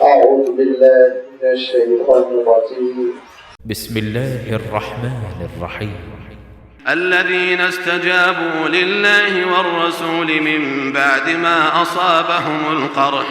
أعوذ بالله من الشيطان الرجيم. بسم الله الرحمن الرحيم. الذين استجابوا لله والرسول من بعد ما أصابهم القرح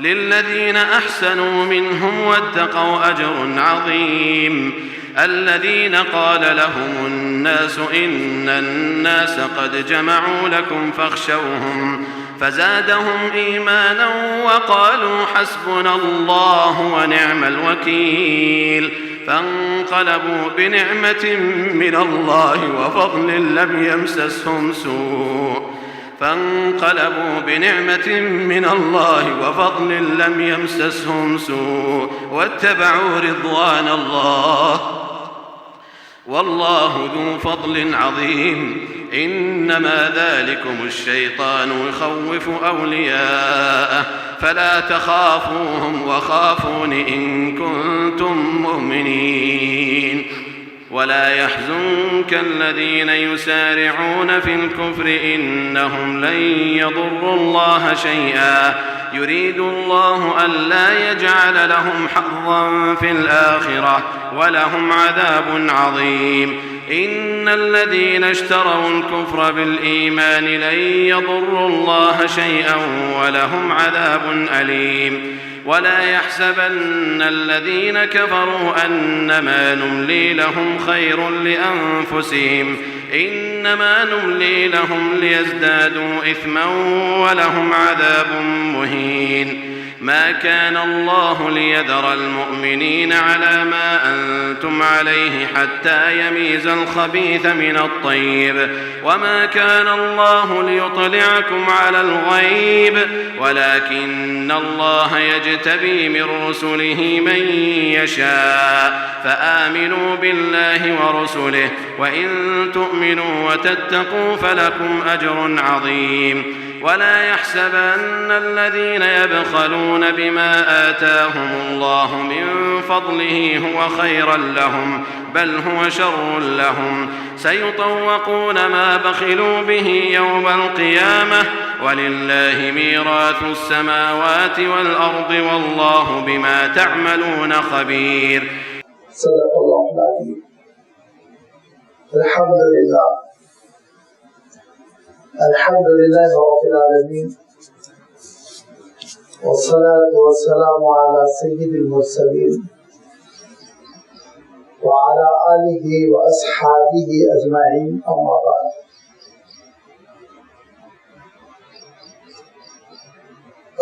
للذين أحسنوا منهم واتقوا أجر عظيم. الذين قال لهم الناس إن الناس قد جمعوا لكم فاخشوهم فزادهم إيمانا وقالوا حسبنا الله ونعم الوكيل. فانقلبوا بنعمة من الله وفضل لم يمسسهم سوء واتبعوا رضوان الله والله ذو فضل عظيم. إنما ذلكم الشيطان يخوف أولياءه فلا تخافوهم وخافون إن كنتم مؤمنين. ولا يحزنك الذين يسارعون في الكفر إنهم لن يضروا الله شيئا يريد الله ألا يجعل لهم حظا في الآخرة ولهم عذاب عظيم. إن الذين اشتروا الكفر بالإيمان لن يضروا الله شيئا ولهم عذاب أليم. ولا يحسبن الذين كفروا أنما نملي لهم خير لأنفسهم إنما نملي لهم ليزدادوا إثما ولهم عذاب مهين. ما كان الله ليذر المؤمنين على ما أنتم عليه حتى يميز الخبيث من الطيب وما كان الله ليطلعكم على الغيب ولكن الله يجتبي من رسله من يشاء. فآمنوا بالله ورسله وإن تؤمنوا وتتقوا فلكم أجر عظيم. ولا يحسبن الذين يبخلون بما آتاهم الله من فضله هو خيرا لهم بل هو شر لهم. سيطوقون ما بخلوا به يوم القيامة ولله ميراث السماوات والأرض والله بما تعملون خبير. صدق الله العظيم. الحمد لله رب العالمين والصلاة والسلام على سيد المرسلين وعلى آله وأصحابه أجمعين. أما بعد.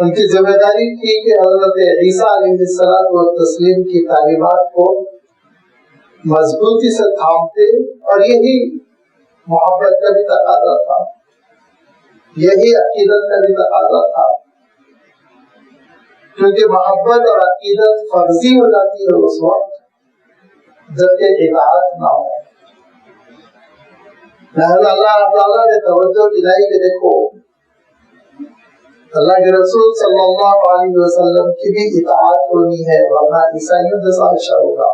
ان کی ذمہ داری تھی کہ حضرت عیسیٰ علیہ السلام کی تعلیمات کو مضبوطی سے تھامتے، اور یہی محبت کا بھی تقاضا تھا، یہی عقیدت کا بھی تقاضا تھا، کیونکہ محبت اور عقیدت فرضی ہو جاتی ہے اس وقت جبکہ اطاعت نہ ہو۔ لہذا اللہ تعالیٰ نے توجہ دلائی کہ دیکھو اللہ کے رسول صلی اللہ علیہ وسلم کی بھی اطاعت ہونی ہے، ورنہ عیسائیوں جیسا اشر ہوگا۔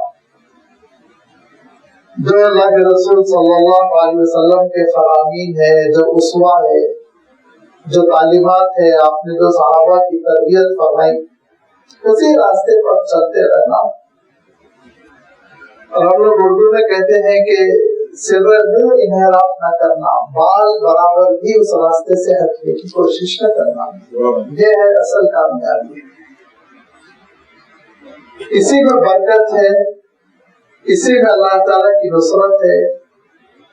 جو اللہ کے رسول صلی اللہ علیہ وسلم کے فرامین ہے، جو اسوہ ہے، جو تعلیمات ہے، آپ نے جو صحابہ کی تربیت فرمائی، اسی راستے پر چلتے رہنا۔ اور ہم لوگ اردو میں کہتے ہیں کہ سر منہ انحراف نہ کرنا، بال برابر بھی اس راستے سے ہٹنے کی کوشش نہ کرنا، یہ ہے اصل کامیابی۔ اسی میں برکت ہے، اسی میں اللہ تعالیٰ کی نصرت ہے،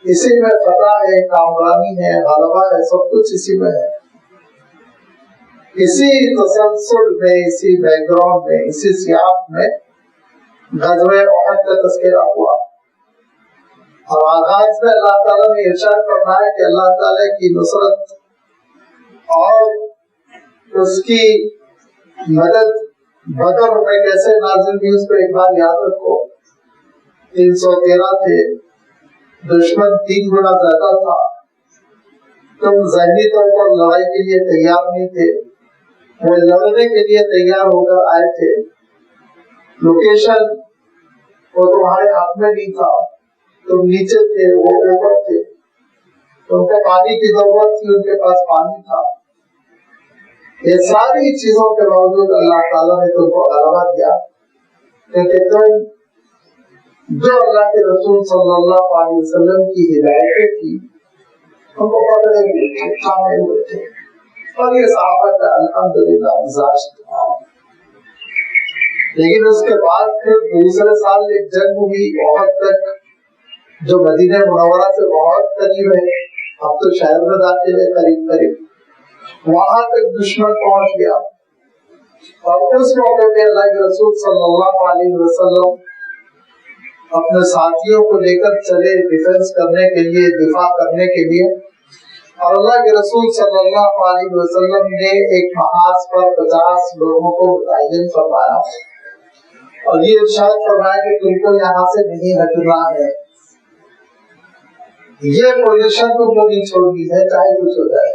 اسی میں فتح ہے، کامرانی ہے، غلبہ ہے، سب کچھ اسی میں ہے۔ اسی تسلسل میں، اسی بیک گراؤنڈ میں، اسی سیاق میں غزوہ احد کا تذکرہ ہوا، اور آغاز میں اللہ تعالیٰ نے ارشاد فرمایا کہ اللہ تعالیٰ کی نصرت اور اس کی مدد بدر میں کیسے نازل ہوئی اس کو ایک بار یاد رکھو۔ 313 تھے، دشمن 3 گنا زیادہ تھا، تم ذہنی طور پر لڑائی کے لیے تیار نہیں تھے، وہ لڑنے کے لیے تیار ہو کر آئے تھے، لوکیشن وہ تمہارے ہاتھ میں نہیں تھا، تم نیچے تھے، وہ اوپر تھے، تم کو پانی کی ضرورت تھی، ان کے پاس پانی تھا۔ یہ ساری چیزوں کے باوجود اللہ تعالیٰ نے تم کو غلبہ دیا، کیونکہ تم جو اللہ کے رسول صلی اللہ علیہ وسلم کی ہدایتیں تھی ان کو پکڑے ہوئے تھے، تھامے ہوئے تھے، اور یہ صحابہ کا الحمدللہ مزاج تھا۔ لیکن اس کے بعد پھر دوسرے سال ایک جنگ ہوئی احد تک، جو مدینہ منورہ سے بہت قریب ہے، اب تو شہر میں داخل ہے قریب قریب، وہاں تک دشمن پہنچ گیا، اور اس موقع پہ اللہ کے رسول صلی اللہ علیہ وسلم اپنے ساتھیوں کو لے کر چلے ڈیفینس کرنے کے لیے، دفاع کرنے کے لیے، اور اللہ کے رسول صلی اللہ علیہ وسلم نے ایک محاذ پر 50 لوگوں کو متعین فرمایا، اور یہ ارشاد فرمایا کہ تم کو یہاں سے نہیں ہٹنا ہے، یہ پوزیشن تم کو نہیں چھوڑنی ہے، چاہے کچھ ہو جائے۔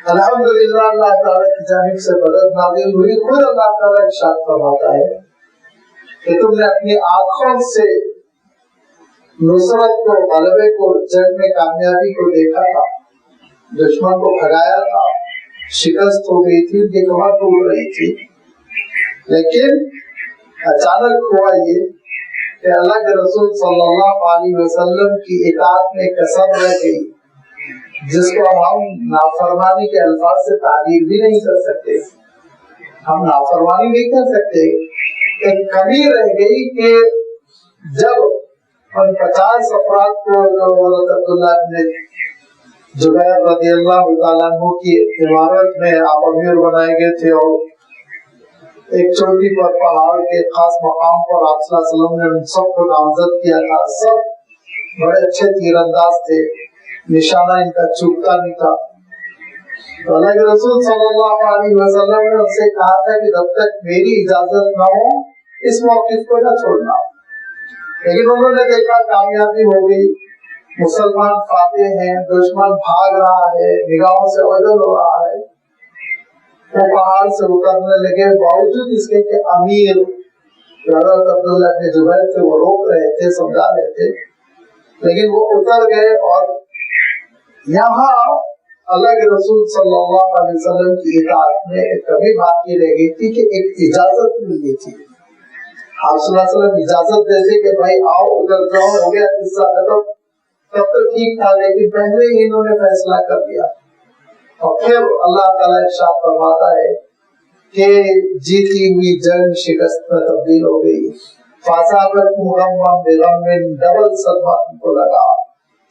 الحمدللہ اللہ تعالیٰ کی جانب سے مدد نازل ہوئی۔ خود اللہ تعالیٰ ارشاد فرماتا ہے کہ تم نے اپنی آنکھوں سے نصرت کو، غلبے کو، جنگ میں کامیابی کو دیکھا تھا، دشمن کو بھگایا تھا، شکست ہو گئی تھی، ان کی کمر ٹوٹ رہی تھی، لیکن اچانک ہوا یہ کہ اللہ کے رسول صلی اللہ علیہ وسلم کی اطاعت میں کسر رہ گئی، جس کو ہم نافرمانی کے الفاظ سے تعبیر بھی نہیں کر سکتے، ہم نافرمانی نہیں کر سکتے، ایک کمی رہ گئی کہ جب ان 50 افراد کو جو حضرت عبداللہ بن زبیر رضی اللہ تعالیٰ عنہ کی عمارت میں آپ امیر بنائے گئے تھے، اور ایک چوٹی پر پہاڑ کے خاص مقام پر آپ صلی اللہ علیہ وسلم نے ان سب کو نامزد کیا تھا، سب بڑے اچھے تیر انداز تھے، نشانہ ان کا چوکتا نہیں تھا، تو اللہ کے رسول صلی اللہ علیہ وسلم نے ان سے کہا تھا کہ جب تک میری اجازت نہ ہو اس موقف کو نہ چھوڑنا، لیکن انہوں نے دیکھا کامیابی ہو گئی، مسلمان فاتح ہیں، دشمن بھاگ رہا ہے، نگاہوں سے اوجل ہو رہا ہے، وہ پہاڑ سے اترنے لگے، باوجود اس کے کہ امیر حضرت عبداللہ بن زبیر تھے، وہ روک رہے تھے، سمجھا رہے تھے، لیکن وہ اتر گئے، اور یہاں اللہ کے رسول صلی اللہ علیہ وسلم کی اطاعت میں ایک کمی باقی رہ گئی تھی کہ ایک اجازت مل گئی تھی، آپ صلی اللہ علیہ وسلم اجازت دیتے کہ بھائی آؤ ادھر جاؤ، ہو گیا قصہ ختم، تب تو ٹھیک تھا، لیکن پہلے ہی انہوں نے فیصلہ کر دیا، اور پھر اللہ تعالیٰ ارشاد فرماتا ہے کہ جیتی ہوئی جنگ شکست میں تبدیل ہو گئی، فَأَصَابَتْكُمْ غَمًّا بِغَمٍّ، ڈبل صدمہ تم کو لگا،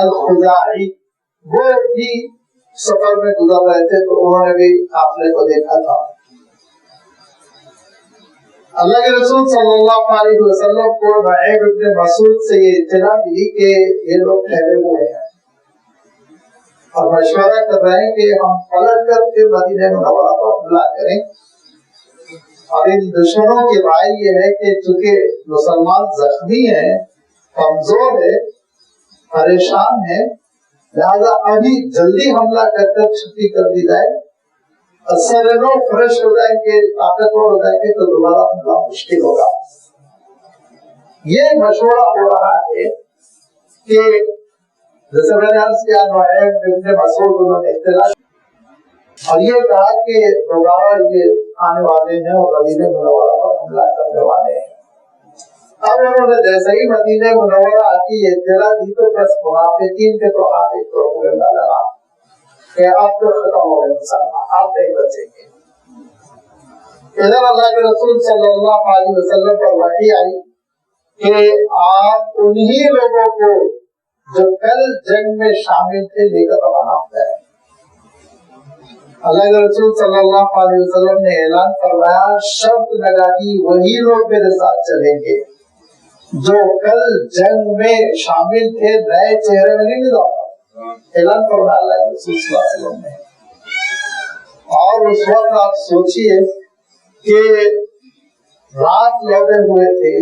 الخزاعی، وہ بھی سفر میں گزر رہے تھے تو انہوں نے بھی قافلے کو دیکھا تھا۔ اللہ کے رسول صلی اللہ علیہ وسلم کو نعیم ابن مسعود سے یہ اطلاع ملی کہ یہ لوگ ٹھہرے ہوئے ہیں اور مشورہ کر رہے ہیں کہ ہم پلٹ کر پھر مدینہ منورہ پر حملہ کریں، اور ان دشمنوں کی رائے یہ ہے کہ چونکہ مسلمان زخمی ہیں، کمزور ہے، پریشان ہے، لہذا ابھی جلدی حملہ کر کر چھٹی کر دی جائے، اثر نو فریش ہو جائیں گے، طاقتور ہو جائیں گے تو دوبارہ حملہ مشکل ہوگا۔ یہ مشورہ ہو رہا ہے کہ جیسے میں نے عرض کیا نعیم ابن مسعود انہوں نے اطلاع اور یہ کہا کہ دوبارہ یہ آنے والے ہیں اور مدینہ منورہ پر حملہ کرنے والے ہیں۔ اب انہوں نے جیسے ہی مدینہ منورہ کی یہ اطلاع دی تو بس منافقین کے تو ہاتھ ایک پروپیگنڈا لگا کہ آپ تو ختم ہو گئے مسلمان، آپ نہیں بچیں گے۔ ادھر اللہ کے رسول صلی اللہ علیہ وسلم پر وحی آئی کہ آپ انہی لوگوں کو جو کل جنگ میں شامل تھے لے کر روانہ ہوتا ہے۔ اللہ کے رسول صلی اللہ علیہ وسلم نے اعلان فرمایا، شرط لگا دی وہی لوگ میرے ساتھ چلیں گے جو کل جنگ میں شامل تھے، نئے چہرے میں نہیں ملا۔ اعلان فرمایا اللہ کے رسول صلی اللہ علیہ وسلم نے۔ اور اس وقت آپ سوچئے کہ رات لوٹے ہوئے تھے،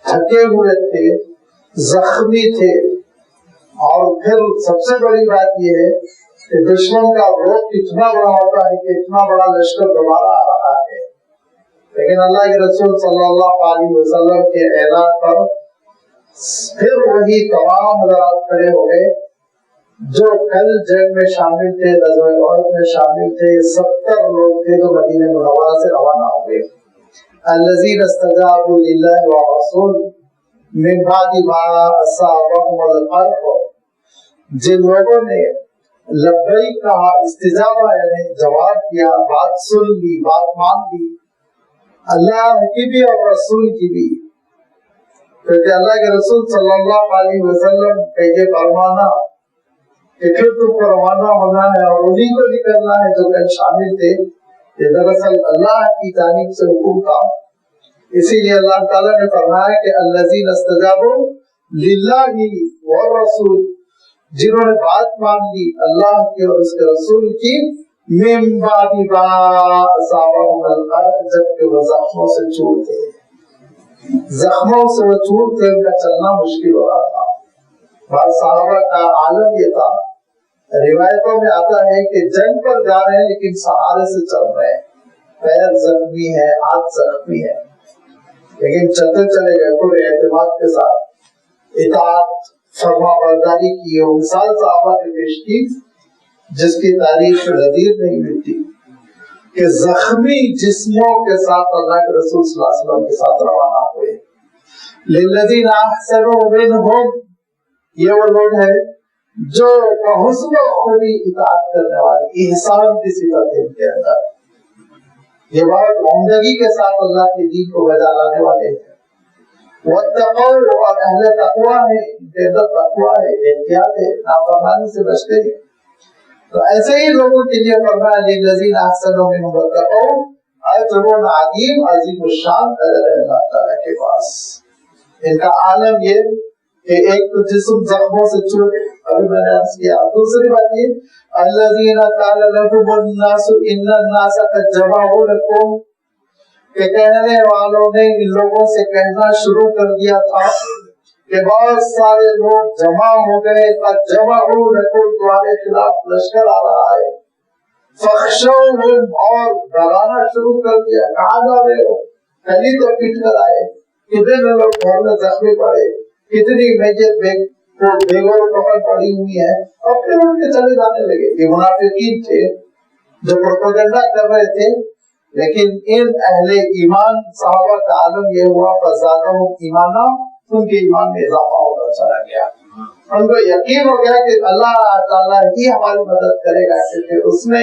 تھکے ہوئے تھے، زخمی تھے، اور پھر سب سے بڑی بات یہ ہے کہ دشمن کا روپ اتنا بڑا ہوتا ہے کہ اتنا بڑا لشکر دوبارہ آ رہا ہے، لیکن اللہ کے رسول صلی اللہ علیہ وسلم کے اعلان پر پھر وہی تمام حضرات کھڑے ہو گئے جو کل جنگ میں شامل تھے، غزوہ احد میں شامل تھے۔ 70 لوگ تھے جو مدینہ منورہ سے روانہ ہو گئے۔ الذین استجابوا للہ والرسول من بعد ما اصابهم القرح، جن لوگوں نے لبیک کہا، استجابہ یعنی جواب دیا، بات سن لی، بات مان لی، اللہ کی بھی اور رسول کی بھی، کیونکہ اللہ کے رسول صلی اللہ علیہ وسلم کا یہ فرمانا کہ پھر تم کو روانہ ہونا ہے اور انہیں کو نکلنا ہے جو کل شامل تھے، یہ دراصل اللہ کی جانب سے حکم تھا۔ اسی لیے اللہ تعالیٰ نے فرمایا کہ الذین استجابوا للہ والرسول، جنہوں نے بات مان لی اللہ کی اور اس کے رسول کی، من بعد ما اصابهم القرح، جبکہ وہ زخموں سے چور تھے، زخموں سے وہ چور تھے، ان کا چلنا مشکل ہو رہا تھا۔ بعض صحابہ کا عالم یہ تھا، روایتوں میں آتا ہے کہ جنگ پر جا رہے ہیں لیکن سہارے سے چل رہے ہیں، پیر زخمی ہے، ہاتھ زخمی ہے، لیکن چلتے چلے گئے پورے اعتماد کے ساتھ، اطاعت فرما برداری کی۔ وہ مثال صحابہ نے پیش کی جس کی تاریخ میں نظیر نہیں ملتی کہ زخمی جسموں کے ساتھ اللہ کے رسول صلی اللہ علیہ وسلم کے ساتھ روانہ ہوئے۔ للذین احسنوا منہم، یہ وہ لوگ ہیں جو حسن و خوبی اطاعت کرنے والے، احسان کی صفت ہے ان کے اندر، یہ بہت عمدگی کے ساتھ اللہ کے دین کو بجا لانے والے ہیں۔ واتقوا، اور اہل تقویٰ ہے، ان کے اندر تقویٰ ہے، احتیاط ہے، نافرمانی سے بچتے ہیں۔ تو ایسے ہی لوگوں کے لیے فرمایا للذین احسنوا منہم واتقوا اجر عظیم، عظیم الشان اجر ہے اللہ تعالیٰ کے پاس۔ ان کا عالم یہ کہ ایک تو جسم زخموں سے چور، ابھی میں نے عرض کیا، دوسری بات یہ الذین قال لهم الناس ان الناس قد جمعوا لكم، کہ کہنے والوں نے ان لوگوں سے کہنا شروع کر دیا تھا کہ بہت سارے لوگ جمع ہو گئے، قد جمعوا لكم، تمہارے خلاف لشکر آ رہا ہے، فخشوهم، اور ڈرانا شروع کر دیا، کہاں جا رہے ہو، کل ہی تو پیٹ کر آئے، کتنے لوگ گھر میں زخمی پڑے، کتنی میجر بیگوں کفن پڑی ہوئی ہے، اور پھر ان کے چلے جانے لگے۔ یہ منافقین تھے جو پروپیگنڈا کر رہے تھے، لیکن ان اہل ایمان صحابہ کا عالم یہ ہوا فزادہم ایمانا، ان کے ایمان میں اضافہ ہوتا چلا گیا، ان کو یقین ہو گیا کہ اللہ تعالیٰ ہی ہماری مدد کرے گا، کیونکہ اس نے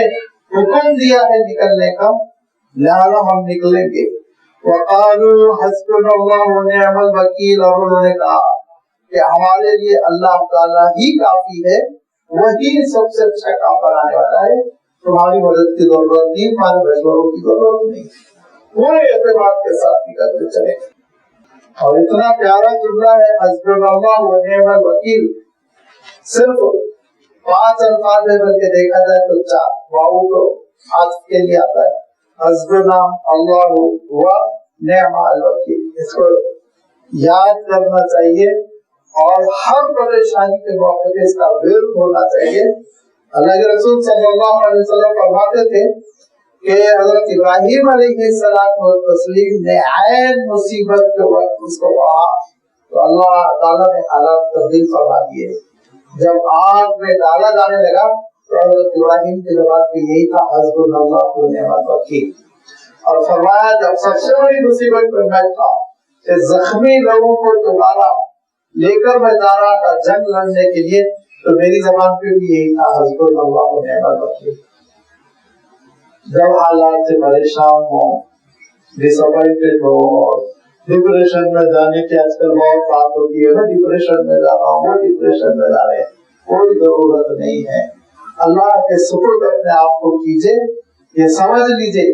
حکم دیا ہے نکلنے کا، لہذا ہم نکلیں گے۔ وقالوا حسبنا اللہ ونعم الوکیل، اور انہوں نے کہا کہ ہمارے لیے اللہ تعالیٰ ہی کافی ہے, وہی سب سے اچھا کام بنانے والا ہے. تمہاری مدد کی ضرورت نہیں, تمہارے مشوروں کی ضرورت نہیں. پورے اعتماد کے ساتھ نکلتے چلے. اور اتنا پیارا جملہ ہے حسبنا اللہ و نعم الوکیل. صرف 5 الفاظ ہے, بلکہ دیکھا جائے تو 4. واو تو آج کے لیے آتا ہے. حسبنا اللہ و نعم الوکیل, اس کو یاد کرنا چاہیے اور ہر پریشانی کے موقع پہ اس کا ورد ہونا چاہیے. اللہ کے رسول صلی اللہ علیہ وسلم فرماتے تھے کہ حضرت ابراہیم علیہ السلام و تسلیم نے عین مصیبت کے وقت اس کو کہا تو اللہ تعالیٰ نے حالات تبدیل فرما دیے. جب آگ میں ڈالا جانے لگا تو حضرت ابراہیم کی زبان پہ یہی تھا حسبنا اللہ و نعم الوکیل. اور فرمایا جب سب سے بڑی مصیبت پہ میں تھا کہ زخمی لوگوں کو دوبارہ لے کر میں جا رہا تھا جنگ لڑنے کے لیے, تو میری زبان پہ بھی یہی تھا حسبنا اللہ و نعم الوکیل. جب حالات سے پریشان ہو, ڈس اپوائنٹڈ ہو, ڈپریشن میں جانے کی آج کل بہت بات ہوتی ہے, میں ڈپریشن میں جا رہا ہوں, وہ ڈپریشن میں جا رہے ہیں, کوئی ضرورت نہیں ہے. اللہ کے سپرد اپنے آپ کو کیجئے, یہ سمجھ لیجئے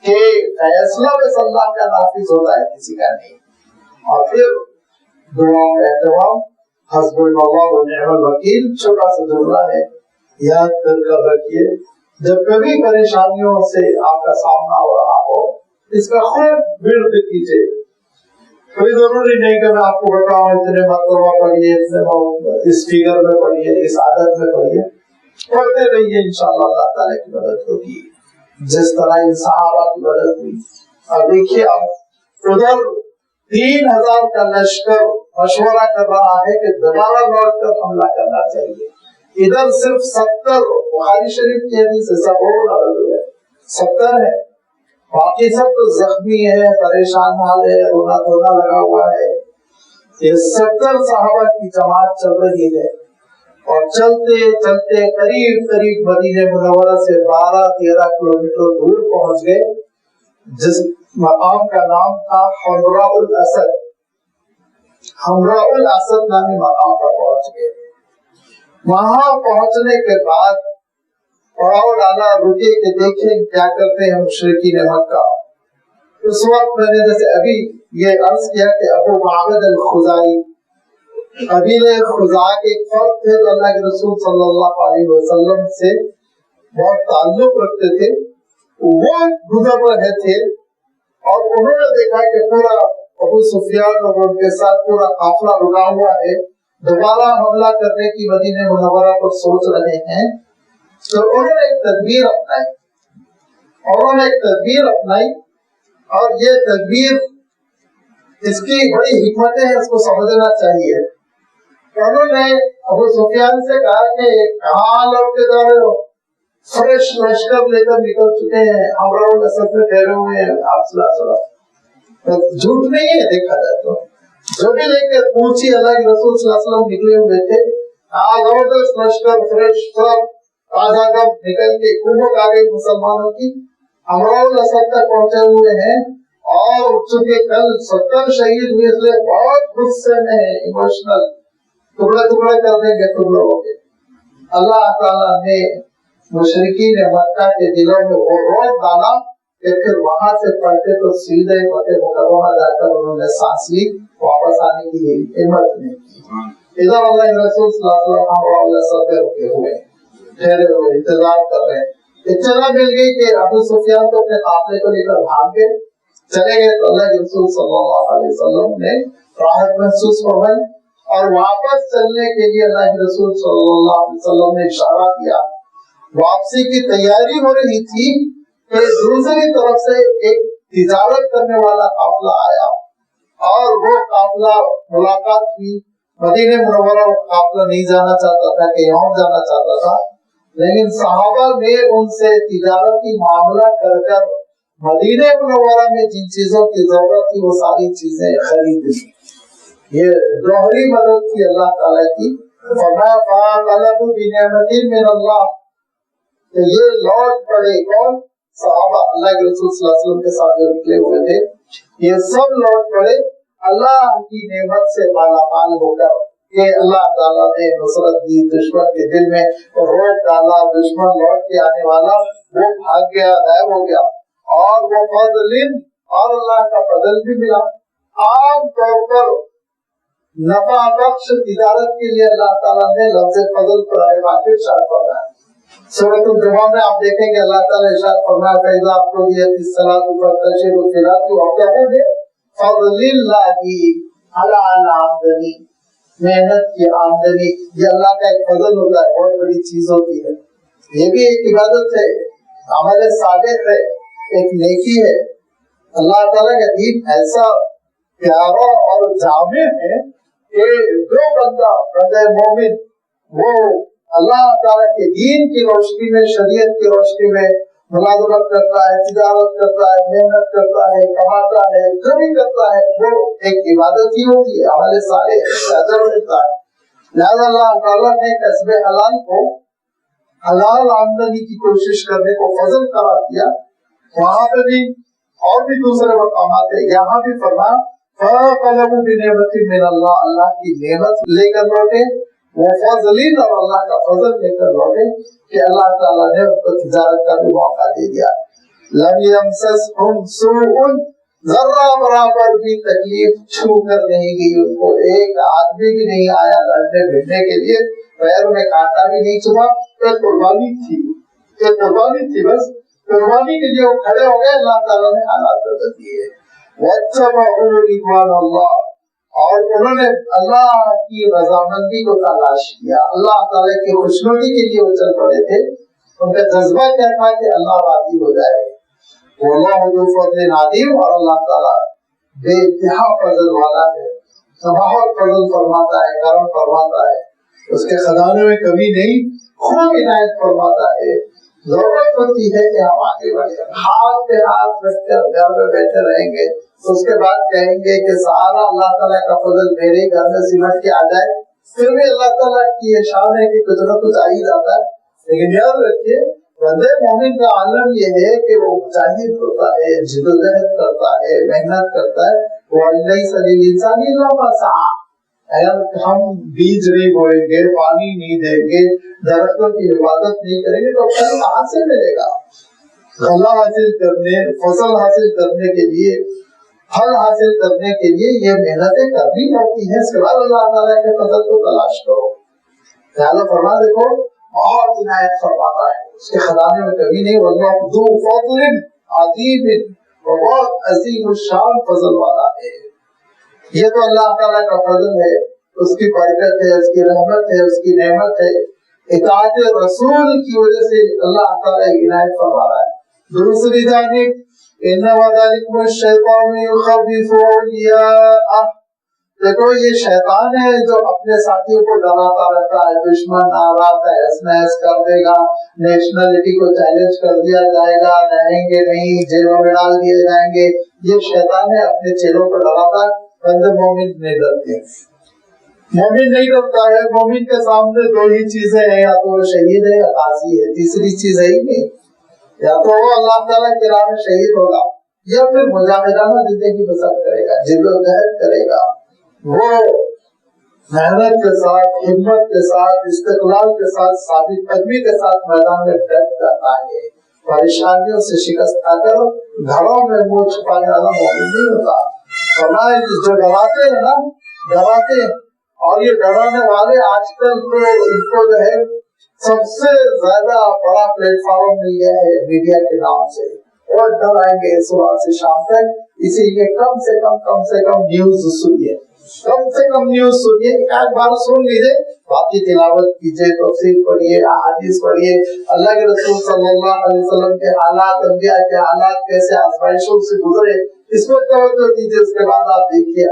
کہ فیصلہ بس اللہ کا نافذ ہوتا ہے, کسی کا نہیں. اور پھر دعا کا اہتمام, حسبنا اللہ و نعم الوکیل چھوٹا سا جملہ ہے, یاد کر رکھیے. جب کبھی پریشانیوں سے آپ کا سامنا ہو رہا ہو, اس کا خوب ورد کیجئے. کوئی ضروری نہیں کہ میں آپ کو بتاؤں اتنے مرتبہ پڑھیے, اس فگر میں پڑھیے, اس عادت میں پڑھیے. پڑھتے رہیے, انشاءاللہ اللہ تعالیٰ کی مدد ہوگی جس طرح ان صحابہ کی مدد ہوئی. اور دیکھیے اب ادھر 3000 کا لشکر مشورہ کر رہا ہے کہ دوبارہ لوٹ کر حملہ کرنا چاہیے. ادھر صرف 70, بخاری شریف کی حدیث ہے, سب اور 70 ہے, باقی سب تو زخمی ہے, پریشان حال ہے, رونا دھونا لگا ہوا ہے. یہ 70 صحابہ کی جماعت چل رہی ہے اور چلتے چلتے قریب قریب مدینہ منورہ سے 12-13 کلومیٹر دور پہنچ گئے, جس مقام کا نام تھا حمراء الاسد. حمراء الاسد نامی مقام پر پہنچ گئے. وہاں پہنچنے کے بعد پڑاؤ ڈالا, رکے کہ دیکھیں کیا کرتے ہیں مشرکین مکہ. اس وقت میں نے جیسے ابھی یہ عرض کیا کہ ابو معبد الخزاعی قبیلہ خزاع کے ایک فرد تھے جو اللہ کے رسول صلی اللہ علیہ وسلم سے بہت تعلق رکھتے تھے. وہ گزر رہے تھے اور انہوں نے دیکھا کہ پورا ابو سفیان اور ان کے ساتھ پورا قافلہ رکا ہوا ہے, دوبارہ حملہ کرنے کی مدینہ منورہ پر سوچ رہے ہیں. تو انہوں نے ایک تدبیر اپنائی, اور یہ تدبیر اس کی بڑی حکمتیں ہیں, اس کو سمجھنا چاہیے. انہوں نے ابو سفیان سے کہا کہ کہاں لوٹ کے جا رہے ہو؟ فریش لشکر لے کر نکل چکے ہیں, حمراء الاسد میں ٹھہرے ہوئے ہیں. آپ صلی اللہ علیہ وسلم جھوٹ نہیں ہے, دیکھا جائے تو جو بھی لے کے پوچھی, اللہ کے رسول صلی اللہ علیہ وسلم نکلے ہوئے تھے. زبردست لشکر, فریش, سب تازہ دم نکل کے قوت آ گئی مسلمانوں کی. حمراء الاسد تک پہنچے ہوئے ہیں اور چونکہ کل 70 شہید ہوئے, اس لیے بہت غصے میں ہے, ایموشنل, ٹکڑے ٹکڑے کر دیں گے تم لوگوں کے. اللہ تعالیٰ نے مشرکین مکہ کے دلوں میں وہ روب ڈالا کہ پھر وہاں سے پلٹے تو سیدھے مکہ مکرمہ جا کر انہوں نے سانس لی, واپس آنے کی ہمت نہیں کی. ادھر اللہ کے رسول صلی اللہ علیہ وسلم حمراء الاسد پہ رکے ہوئے, ٹھہرے ہوئے, انتظار کر رہے ہیں. اطلاع مل گئی کہ ابو سفیان تو اپنے قافلے کو لے کر بھاگ گئے, چلے گئے. تو اللہ کے رسول صلی اللہ علیہ وسلم نے راحت محسوس فرمائی اور واپس چلنے کے لیے اللہ کے رسول صلی اللہ علیہ وسلم نے اشارہ کیا. واپسی کی تیاری ہو رہی تھی کہ دوسری طرف سے ایک تجارت کرنے والا قافلہ آیا اور وہ قافلہ ملاقات ہوئی. مدینہ منورہ قافلہ نہیں جانا چاہتا تھا کہ یہاں جانا چاہتا تھا, لیکن صحابہ نے ان سے تجارتی معاملہ کر کر مدینہ منورہ میں جن چیزوں کی ضرورت تھی وہ ساری چیزیں خرید لی. یہ دوہری مدد کی اللہ تعالیٰ کی. من اللہ, تو یہ لوٹ پڑے کون؟ صحابہ اللہ کے رسول صلی اللہ علیہ وسلم کے ساتھ جو نکلے ہوئے تھے, یہ سب لوٹ پڑے اللہ کی نعمت سے مالا مال ہو کر کہ اللہ تعالیٰ نے نصرت دی دشمن کے دل میں، روک ڈالا، دشمن لوٹ کے آنے والا وہ بھاگ گیا، غائب ہو گیا، اور وہ فضل اور اللہ کا فضل بھی ملا۔ عام طور پر نفع بخش تجارت کے لیے اللہ تعالیٰ نے لفظ فضل قرآن پاک میں ارشاد فرمایا۔ سورۃ الجمعہ میں آپ دیکھیں گے اللہ تعالیٰ ارشاد فرمایا فَإِذَا قُضِيَتِ الصَّلَاةُ فَانتَشِرُوا فِي الْأَرْضِ وَابْتَغُوا مِن فَضْلِ اللَّهِ حلال آمدنی، محنت کی آمدنی، یہ اللہ کا ایک فضل ہوتا ہے، بہت بڑی چیز ہوتی ہے۔ یہ بھی ایک عبادت ہے، عمل صالح ہے، ایک نیکی ہے۔ اللہ تعالیٰ کا دین ایسا پیارا اور جامع ہے کہ جو بندہ مومن وہ اللہ تعالیٰ کے دین کی روشنی میں، شریعت کی روشنی میں ملازمت کرتا ہے، تجارت کرتا ہے، محنت کرتا ہے، کماتا ہے، جو بھی کرتا ہے وہ ایک عبادت ہی ہوتی ہے، عمل صالح سے اجر ملتا ہے۔ لہذا اللہ تعالیٰ نے کسب حلال کو، حلال آمدنی کی کوشش کرنے کو فضل قرار دیا۔ وہاں پہ بھی اور بھی دوسرے مقامات ہیں، یہاں بھی فرمایا فَقَلَبُوا بِنِعْمَةٍ مِّنَ اللَّهِ، اللہ کی نعمت لے کر لوٹے، وہ فضلین اور اللہ کا فضل لے کر لوٹے کہ اللہ تعالیٰ نے ان کو تجارت کا بھی موقع دے دیا۔ لَمْ يَمْسَسْهُمْ سُوءٌ، ذرہ برابر بھی تکلیف چھو کر نہیں گئی ان کو، ایک آدمی بھی نہیں آیا لڑنے بھیڑنے کے لیے، پیر میں کانٹا بھی نہیں چبھا، ایک قربانی تھی، ایک قربانی تھی، بس قربانی کے لیے وہ کھڑے ہو گئے، اللہ تعالیٰ نے حالات بدل دیے۔ وَاتَّبَعُوا رِضْوَانَ اللَّهِ، اور انہوں نے اللہ کی رضامندی کو تلاش کیا، اللہ تعالیٰ کی خوشنودی کے لیے وہ چل پڑے تھے، ان کا جذبہ کیا تھا کہ اللہ راضی ہو جائے۔ وَاللَّهُ ذُو فَضْلٍ عَظِيمٍ، اور اللہ تعالیٰ بے انتہا فضل والا ہے، بہت فضل فرماتا ہے، کرم فرماتا ہے، اس کے خزانے میں کمی نہیں، خوب عنایت فرماتا ہے۔ ضرورت ہوتی ہے کہ ہم آگے بڑھیں، ہاتھ پہ ہاتھ رکھ کر گھر میں بیٹھے رہیں گے، اس کے بعد کہیں گے کہ سارا اللہ تعالیٰ کا فضل میرے گھر میں سمٹ کے آ جائے، پھر بھی اللہ تعالیٰ کی یہ شان ہے کہ کچھ نہ کچھ آ ہی جاتا ہے۔ لیکن یاد رکھیے بندے مومن کا عالم یہ ہے کہ وہ مجاہد ہوتا ہے، جدوجہد کرتا ہے، محنت کرتا ہے۔ وَلَيْسَ لِلْإِنسَانِ إِلَّا مَا سَعَىٰ، اگر ہم بیج نہیں بوئیں گے، پانی نہیں دیں گے، درختوں کی حفاظت نہیں کریں گے تو پھل کہاں سے ملے گا؟ غلہ حاصل کرنے، فصل حاصل کرنے کے لیے، پھل حاصل کرنے کے لیے یہ محنتیں کرنی پڑتی ہیں، اس کے بعد اللہ تعالیٰ کے فضل کو تلاش کرو۔ لہٰذا فرما دیکھو بہت عنایت فرماتا ہے، اس کے خزانے میں کبھی نہیں، واللہ ذو فضل عظیم، وہ بہت عظیم الشان فضل والا ہے۔ یہ تو اللہ تعالیٰ کا فضل ہے، اس کی برکت ہے، اس کی رحمت ہے، اس کی نعمت ہے، اطاعت رسول کی وجہ سے اللہ تعالیٰ عنایت فرما رہا ہے۔ دوسری جانب انما ذلکم الشیطان یخوف اولیاءہ، دیکھو یہ شیطان ہے جو اپنے ساتھیوں کو ڈراتا رہتا ہے، دشمن آ رہا ہے ایس میس کر دے گا، نیشنلٹی کو چیلنج کر دیا جائے گا، رہیں گے نہیں، جیلوں میں ڈال دیے جائیں گے، یہ شیطان ہے اپنے چیلوں کو ڈراتا ہے۔ بندے مومن نہیں ڈرتے، مومن نہیں ڈرتا ہے، مومن کے سامنے دو ہی چیزیں ہیں، یا تو وہ شہید ہے یا غازی ہے، تیسری چیز ہے ہی نہیں، یا تو وہ اللہ تعالیٰ کی راہ میں شہید ہوگا یا پھر مجاہدانہ زندگی بسر کرے گا، جدوجہد کرے گا، وہ محنت کے ساتھ، ہمت کے ساتھ، استقلال کے ساتھ، ثابت قدمی کے ساتھ میدان میں ڈٹ جاتا ہے، پریشانیوں سے شکست کھا کر گھروں میں منہ چھپانے والا مومن نہیں ہوتا۔ فرمایا جو ڈراتے ہیں نا، ڈراتے ہیں، اور یہ ڈرانے والے آج کل تو ان کو جو ہے سب سے زیادہ بڑا پلیٹ فارم مل گیا ہے میڈیا کے نام سے، اور ڈرائیں گے صبح سے شام تک، اسی لیے کم سے کم نیوز سنیے، کم سے کم نیوز سنیے، ایک بار سن لیجیے، باقی تلاوت کیجیے، تفسیر پڑھیے، احادیث پڑھیے، اللہ کے رسول صلی اللہ علیہ وسلم کے حالات، انبیاء کے حالات کیسے آزمائشوں سے گزرے، اس پر توجہ دیجیے، اس کے بعد آپ دیکھیے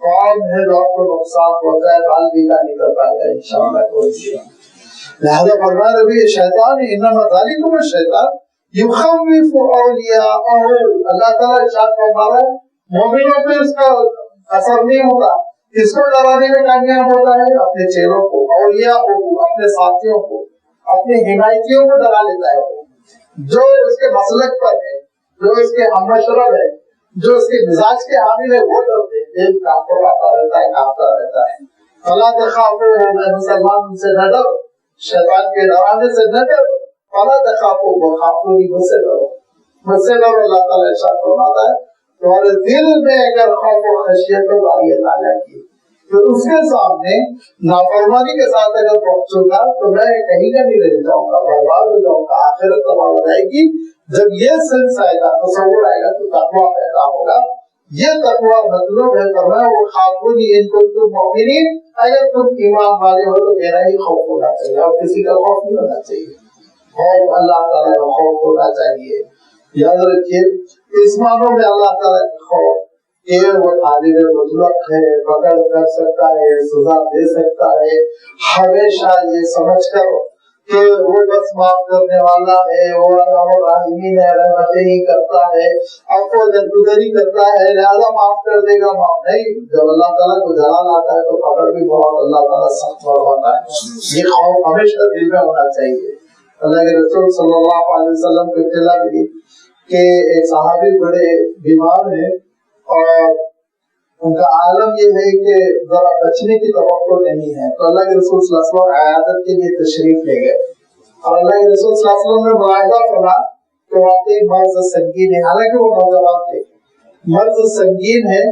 کون ہے جو آپ کو نقصان پہنچا ہے، بال بیگا نہیں کر پائے گا انشاءاللہ کوئی چیز۔ لہذا فرمایا نبی شیطان انما ذالکم الشیطان یخوف اولیاءہ، اللہ تعالیٰ ارشاد فرما رہا ہے مومنوں پہ اس کا اثر نہیں ہوتا، کس کو ڈرانے میں کامیاب ہوتا ہے؟ اپنے چیلوں کو، اولیاء کو، اپنے ساتھیوں کو، اپنے حمایتیوں کو ڈرا لیتا ہے، جو اس کے مسلک پر ہے، جو اس کے ہم مشرب ہے، جو اس کے مزاج کے حامل ہے وہ ڈرتے ہیں، دل کانپتا رہتا ہے، کانپتا رہتا ہے۔ فلا تخافوا، میں مسلمان ان سے نہ ڈرو، شیطان کے ڈرانے سے نہ ڈرو، فلا تخافوا وخافونی، مجھ سے ڈرو، مجھ سے ڈرو۔ اللہ تعالیٰ ارشاد فرماتا ہے تمہارے دل میں اگر خوف و خشیت ہو اللہ تعالیٰ کی، تو اس کے سامنے نافرمانی کے ساتھ اگر پہنچوں گا تو میں کہیں کا نہیں رہ جاؤں گا، برباد ہو جاؤں گا، آخرت تباہ ہو جائے گی۔ جب یہ سینس آئے گا، تصور آئے گا، تو تقویٰ پیدا ہوگا۔ یہ تقویٰ مطلب ہے فرمایا وہ خافونی ان کنتم مؤمنین، اگر تم ایمان والے ہو تو میرا ہی خوف ہونا چاہیے، اور کسی کا خوف نہیں ہونا چاہیے۔ خوف اللہ تعالیٰ کا خوف ہونا چاہیے۔ یاد رکھیے اس معنوں میں اللہ تعالیٰ کا خوف کہ وہ قادر مطلق ہے، پکڑ کر سکتا ہے، سزا دے سکتا ہے، ہمیشہ یہ سمجھ کر کہ وہ بس معاف کرنے والا ہے، وہ ارحم الراحمین ہے، رحمتیں ہی کرتا ہے، عفو درگزری کرتا ہے، لہذا معاف کر دے گا، معاف نہیں۔ جب اللہ تعالیٰ کو جلال آتا ہے تو پکڑ بھی بہت اللہ تعالیٰ سخت فرماتا ہے۔ یہ خوف ہمیشہ دل میں ہونا چاہیے۔ اللہ کے رسول صلی اللہ علیہ وسلم کو اطلاع ملی کہ ایک صحابی بڑے بیمار ہیں اور ان کا عالم یہ ہے کہ ذرا بچنے کی توقع نہیں ہے، تو اللہ کے رسول صلی اللہ علیہ وسلم عیادت کے لیے تشریف لے گئے، اور اللہ کے رسول صلی اللہ علیہ وسلم نے ملاحظہ فرمایا کہ واقعی مرض سنگین ہے، حالانکہ وہ نوجوان تھے، مرض سنگین ہے۔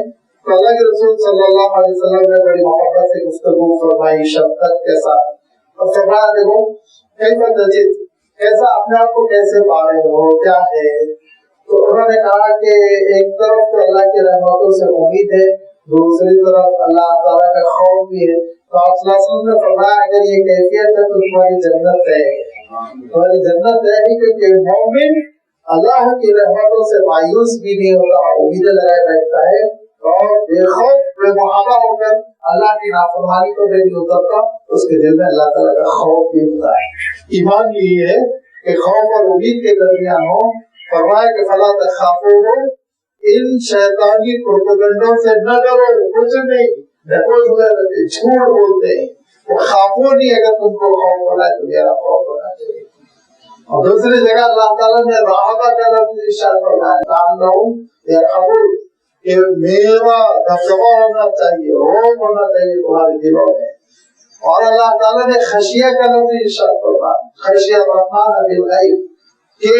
تو اللہ کے رسول صلی اللہ علیہ وسلم نے بڑی محبت سے گفتگو فرمائی، شفقت کے ساتھ، اور فرمایا دیکھو کیسا تجد، کیسا اپنے آپ کو کیسے پا رہے ہو، کیا ہے؟ تو انہوں نے کہا کہ ایک طرف تو اللہ کی رحمتوں سے امید ہے، دوسری طرف اللہ تعالیٰ کا خوف بھی ہے۔ تو آپ صلی اللہ علیہ وسلم نے فرمایا اگر یہ کیفیت ہے تو تمہاری جنت ہے، تمہاری جنت ہے، کیونکہ مومن اللہ کی رحمتوں سے مایوس بھی نہیں ہوتا، امیدیں لگائے بیٹھتا ہے، اور بے خوف بے محابہ ہو کر اللہ کی نافرمانی کو بھی نہیں اترتا، اس کے دل میں اللہ تعالیٰ کا خوف بھی ہوتا ہے۔ ایمان یہ ہے کہ خوف اور امید کے درمیان ہو۔ فرمایا کہ فلا تخافوا، ان شیطانی پروپیگنڈوں سے نہ ڈرو، کچھ نہیں، ڈھکوس ہوئے رہتے، جھوٹ بولتے ہیں، وہ خافو نہیں، اگر تم کو خوف ہونا ہے تو میرا خوف ہونا چاہیے۔ اور دوسری جگہ اللہ تعالیٰ نے رہبہ کا لفظ ارشاد فرمایا، تعلم یرحبون، کہ میرا دبدبہ ہونا چاہیے، خوف ہونا چاہیے تمہارے دلوں میں۔ اور اللہ تعالیٰ نے خشیہ کا لفظ ارشاد فرمایا، خشیہ الرحمن بالغیب، کہ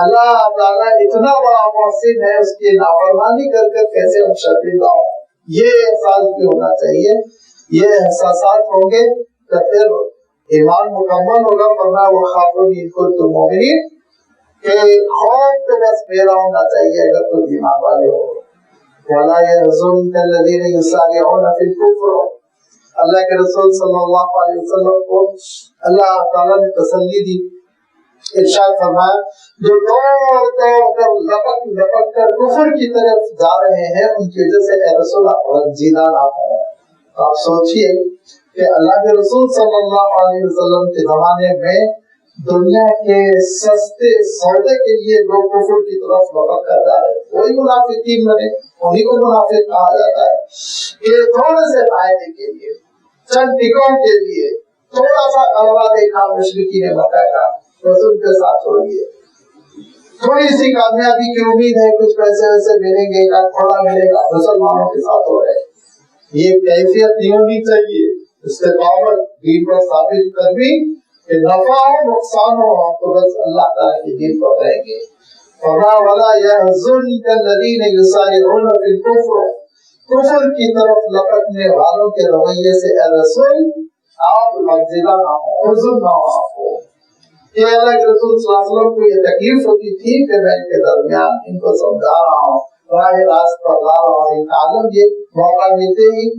اللہ تعالیٰ اتنا بڑا محسن ہے، اس کی نافرمانی کر کر کیسے ہم شرمندہ ہوں، یہ احساس بھی ہونا چاہیے۔ یہ احساسات ہوں گے تو پھر ایمان مکمل ہوگا۔ فرمایا وخافونی ان کنتم مؤمنین، کہ خوف تو بس میرا ہونا چاہیے اگر تم ایمان والے ہو۔ ولا يحزنك الذين يسارعون في الكفر، اللہ کے رسول صلی اللہ علیہ وسلم کو اللہ تعالیٰ نے تسلی دی، ارشاد فرمایا جو دوڑ دوڑ کر لپک لپک کر کفر کی طرف جا رہے ہیں ان کی وجہ سے اے رسول آپ رنجیدہ نہ ہوں۔ آپ سوچئے کہ اللہ کے رسول صلی اللہ علیہ وسلم کے زمانے میں دنیا کے سستے سودے کے لیے لوگ کفر کی طرف لپک کر جا رہے ہیں، وہی منافقین بنے، انہیں کو منافق کہا جاتا ہے کہ تھوڑے سے فائدے کے لیے، چند ٹکوں کے لیے تھوڑا سا غلبہ دیکھا مشرکین مکہ کا، رسول کے ساتھ ہو گئے، تھوڑی سی کامیابی کی امید ہے، کچھ پیسے ویسے ملیں گے، کا تھوڑا ملے گا، مسلمانوں کے ساتھ ہو رہے۔ یہ کیفیت نہیں ہونی چاہیے، استقامت دین پر ثابت قدمی، کہ نفع ہو نقصان ہو ہم تو بس اللہ تعالیٰ کے دین پر رہیں گے۔ وَلَا يَحْزُنكَ الَّذِينَ يُسَارِعُونَ فِي الْكُفْرِ، کفر کی طرف لپکنے والوں کے رویے سے اے رسول آپ غمزدہ نہ ہو، حزن نہ ہو آپ کو۔ کہ اللہ کے رسول صلی اللہ علیہ وسلم کو یہ تکلیف ہوتی تھی کہ میں ان کے درمیان ان کو سمجھا رہا ہوں، راہ راست پر لا رہا ہوں، ان کا عالم یہ موقع ملتے ہی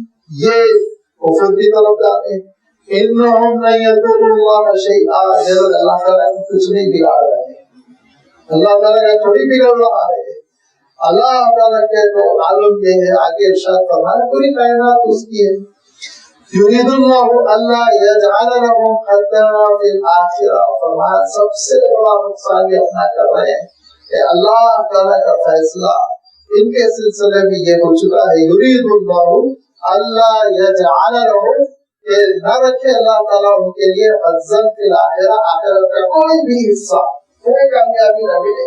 یہ کفر کی طرف جاتے ہیں۔ انہم لن یضروا اللہ شیئا، یہ لوگ اللہ تعالیٰ کو کچھ نہیں بگاڑ رہے ہیں، اللہ تعالیٰ کا تھوڑی بگڑ رہا ہے۔ اللہ تعالیٰ کے تو عالم یہ ہے، آگے ارشاد فرمایا پوری کائنات اس کی ہے۔ یرید اللہ اللہ یجعل لهم خطرا فی الآخرہ، فرمایا سب سے بڑا نقصان یہ اپنا کر رہے ہیں کہ اللہ تعالیٰ کا فیصلہ ان کے سلسلے میں یہ ہو چکا ہے، یرید اللہ اللہ یجعل لهم، کہ نہ رکھے اللہ تعالیٰ ان کے لیے حظاً فی الآخرہ، آخرت کا کوئی بھی حصہ، کوئی کامیابی نہ ملے،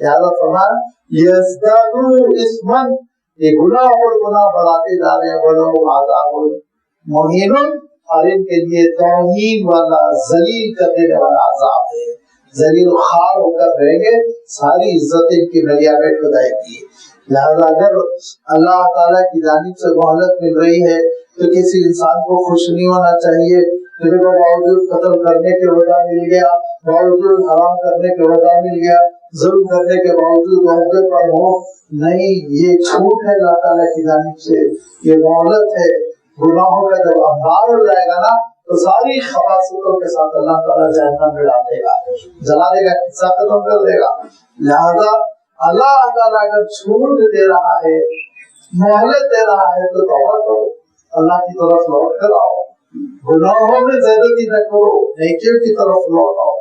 لہذا فرمایا یزدادوا اثما، یہ گناہ اور گناہ بڑھاتے جا رہے ہیں، ولہم عذاب مہین، اور ان کے لیے توہین والا ذلیل کر دینے والا عذاب ہے، ذلیل و خوار ہو کر رہیں گے، ساری عزت ان کی نلیا میں کھدائے گی۔ لہذا اگر اللہ تعالیٰ کی جانب سے مہلت مل رہی ہے تو کسی انسان کو خوش نہیں ہونا چاہیے، پھر وہ باوجود قتل کرنے کے وعدہ مل گیا، باوجود حرام کرنے کے وعدہ مل گیا، ظلم کرنے کے باوجود عہدے پر ہو، نہیں، یہ چھوٹ ہے اللہ تعالیٰ کی جانب سے، یہ مہلت ہے۔ گناہوں کا جب انبار ہو جائے گا نا تو ساری خباثتوں کے ساتھ اللہ تعالیٰ جہنم میں ڈال دے گا، جلا دے گا، قصہ ختم کر دے گا۔ لہذا اللہ تعالیٰ اگر چھوٹ دے رہا ہے، مہلت دے رہا ہے تو توبہ کرو، اللہ کی طرف لوٹ کر آؤ، گناہوں میں زیادتی نہ کرو، نیکیوں کی طرف لوٹ آؤ۔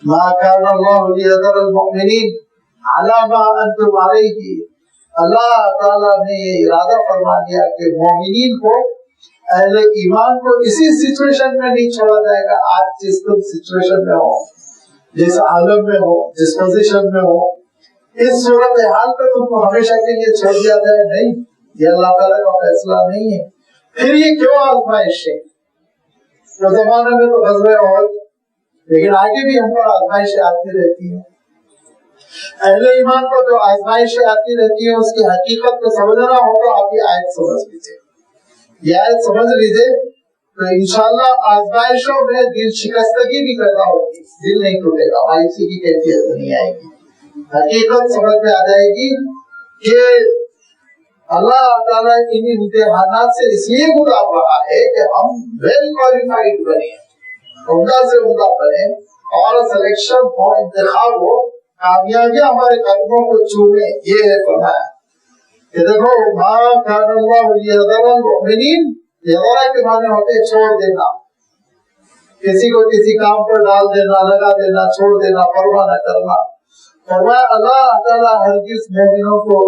ما كان الله ليذر المؤمنين على ما انتم عليه، اللہ تعالیٰ نے یہ ارادہ فرما دیا کہ مومنین کو، اہل ایمان کو اسی سچویشن میں نہیں چھوڑا جائے گا، آج جس تم سچویشن میں ہو، جس عالم میں ہو، جس پوزیشن میں ہو، اس صورت حال پہ تم کو ہمیشہ کے لیے چھوڑ دیا جائے، نہیں، یہ اللہ تعالیٰ کا فیصلہ نہیں ہے۔ پھر یہ کیوں آزمائش ہے؟ اس زمانے میں تو غزوہ احد، لیکن آگے بھی ہم پر آزمائشیں آتی رہتی ہیں۔ اہل ایمان کو جو آزمائشیں آتی رہتی ہیں اس کی حقیقت کو سمجھنا ہو تو آپ یہ آیت سمجھ لیجیے، یہ آیت سمجھ لیجیے تو انشاءاللہ آزمائشوں میں دل شکستگی بھی پیدا ہوگی، دل نہیں ٹوٹے گا، مایوسی کی کیفیت نہیں آئے گی، حقیقت سمجھ میں آ جائے گی کہ اللہ تعالیٰ ان امتحانات سے اس لیے گزار رہا ہے کہ ہم ویل کوالیفائڈ بنے، عمدہ سے عمدہ بنے، اور سلیکشن ہو، انتخاب ہو، کامیابیاں ہمارے قدموں کو چومے۔ یہ ہے فرمایا کہ دیکھو ما کان اللہ لیذر المؤمنین، یذرا کے معنی ہوتے چھوڑ دینا، کسی کو کسی کام پر ڈال دینا، لگا دینا، چھوڑ دینا، پرواہ نہ کرنا۔ فرمایا اللہ تعالیٰ ہرگز مومنوں کو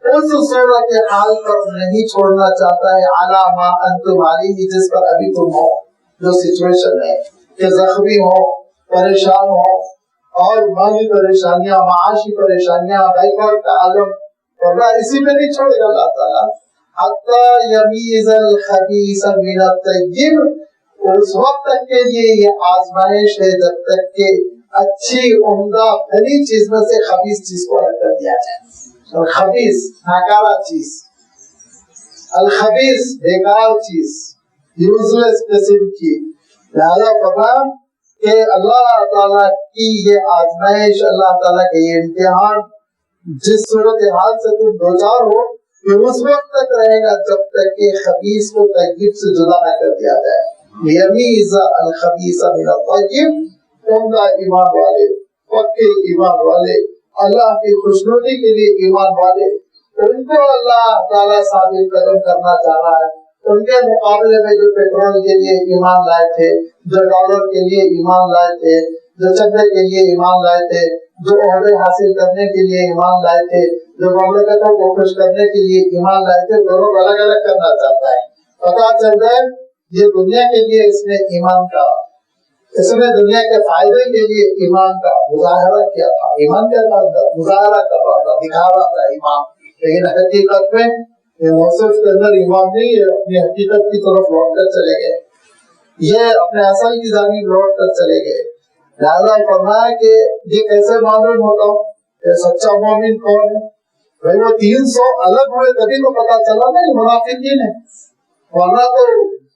اس صورت حال پر نہیں چھوڑنا چاہتا ہے، علی ما انتم علیہ، جس پر ابھی تم ہو، جو سچویشن ہے کہ زخمی ہو، پریشان ہو، اور مالی پریشانیاں، معاشی پریشانیاں، بیکورڈ کا عالم، فرمایا اسی میں نہیں چھوڑے گا اللہ تعالیٰ، حتی یمیز الخبیث من الطیب، اس وقت تک کے لیے یہ آزمائش ہے جب تک کہ اچھی عمدہ بھلی چیز میں سے خبیث چیز کو الگ کر دیا جائے۔ اور خبیث ناکارہ چیز، الخبیث بیکار چیز، یوزلیس قسم کی۔ لہذا فرمایا کہ اللہ تعالیٰ کی یہ آزمائش، اللہ تعالیٰ کا یہ امتحان جس صورت حال سے تم دوچار ہو، یہ اس وقت تک رہے گا جب تک کہ خبیث کو طیب سے جدا نہ کر دیا جائے۔ یمیز الخبیث من الطیب، عمدہ ایمان والے، پکے ایمان والے، اللہ کی خوشنودی کے لیے ایمان والے، ان کو اللہ تعالیٰ ثابت قدم کرنا چاہ رہا ہے۔ ان کے مقابلے میں جو پیٹرول کے لیے ایمان لائے تھے، جو ڈالر کے لیے ایمان لائے تھے، جو چندے کے لیے ایمان لائے تھے، جو عہدے حاصل کرنے کے لیے ایمان لائے تھے، جو مملکتوں کو خوش کرنے کے لیے ایمان لائے تھے، دونوں کو الگ الگ کرنا چاہتا ہے۔ پتا چل جائے یہ دنیا کے لیے اس نے ایمان کا، اس نے دنیا کے فائدے کے لیے ایمان کا مظاہرہ کیا تھا، ایمان کیا تھا، مظاہرہ کر رہا تھا، دکھا رہا تھا ایمان، لیکن حقیقت میں یہ موصف کے اندر ایمان نہیں ہے، اپنی حقیقت کی طرف لوٹ کر چلے گئے، یہ اپنے اصل کی جانب لوٹ کر چلے گئے۔ لہذا فرمایا کہ یہ کیسے معلوم ہوتا کہ سچا مومن کون ہے؟ بھائی وہ 300 الگ ہوئے تبھی تو پتا چلا نا یہ منافقین ہے، ورنہ تو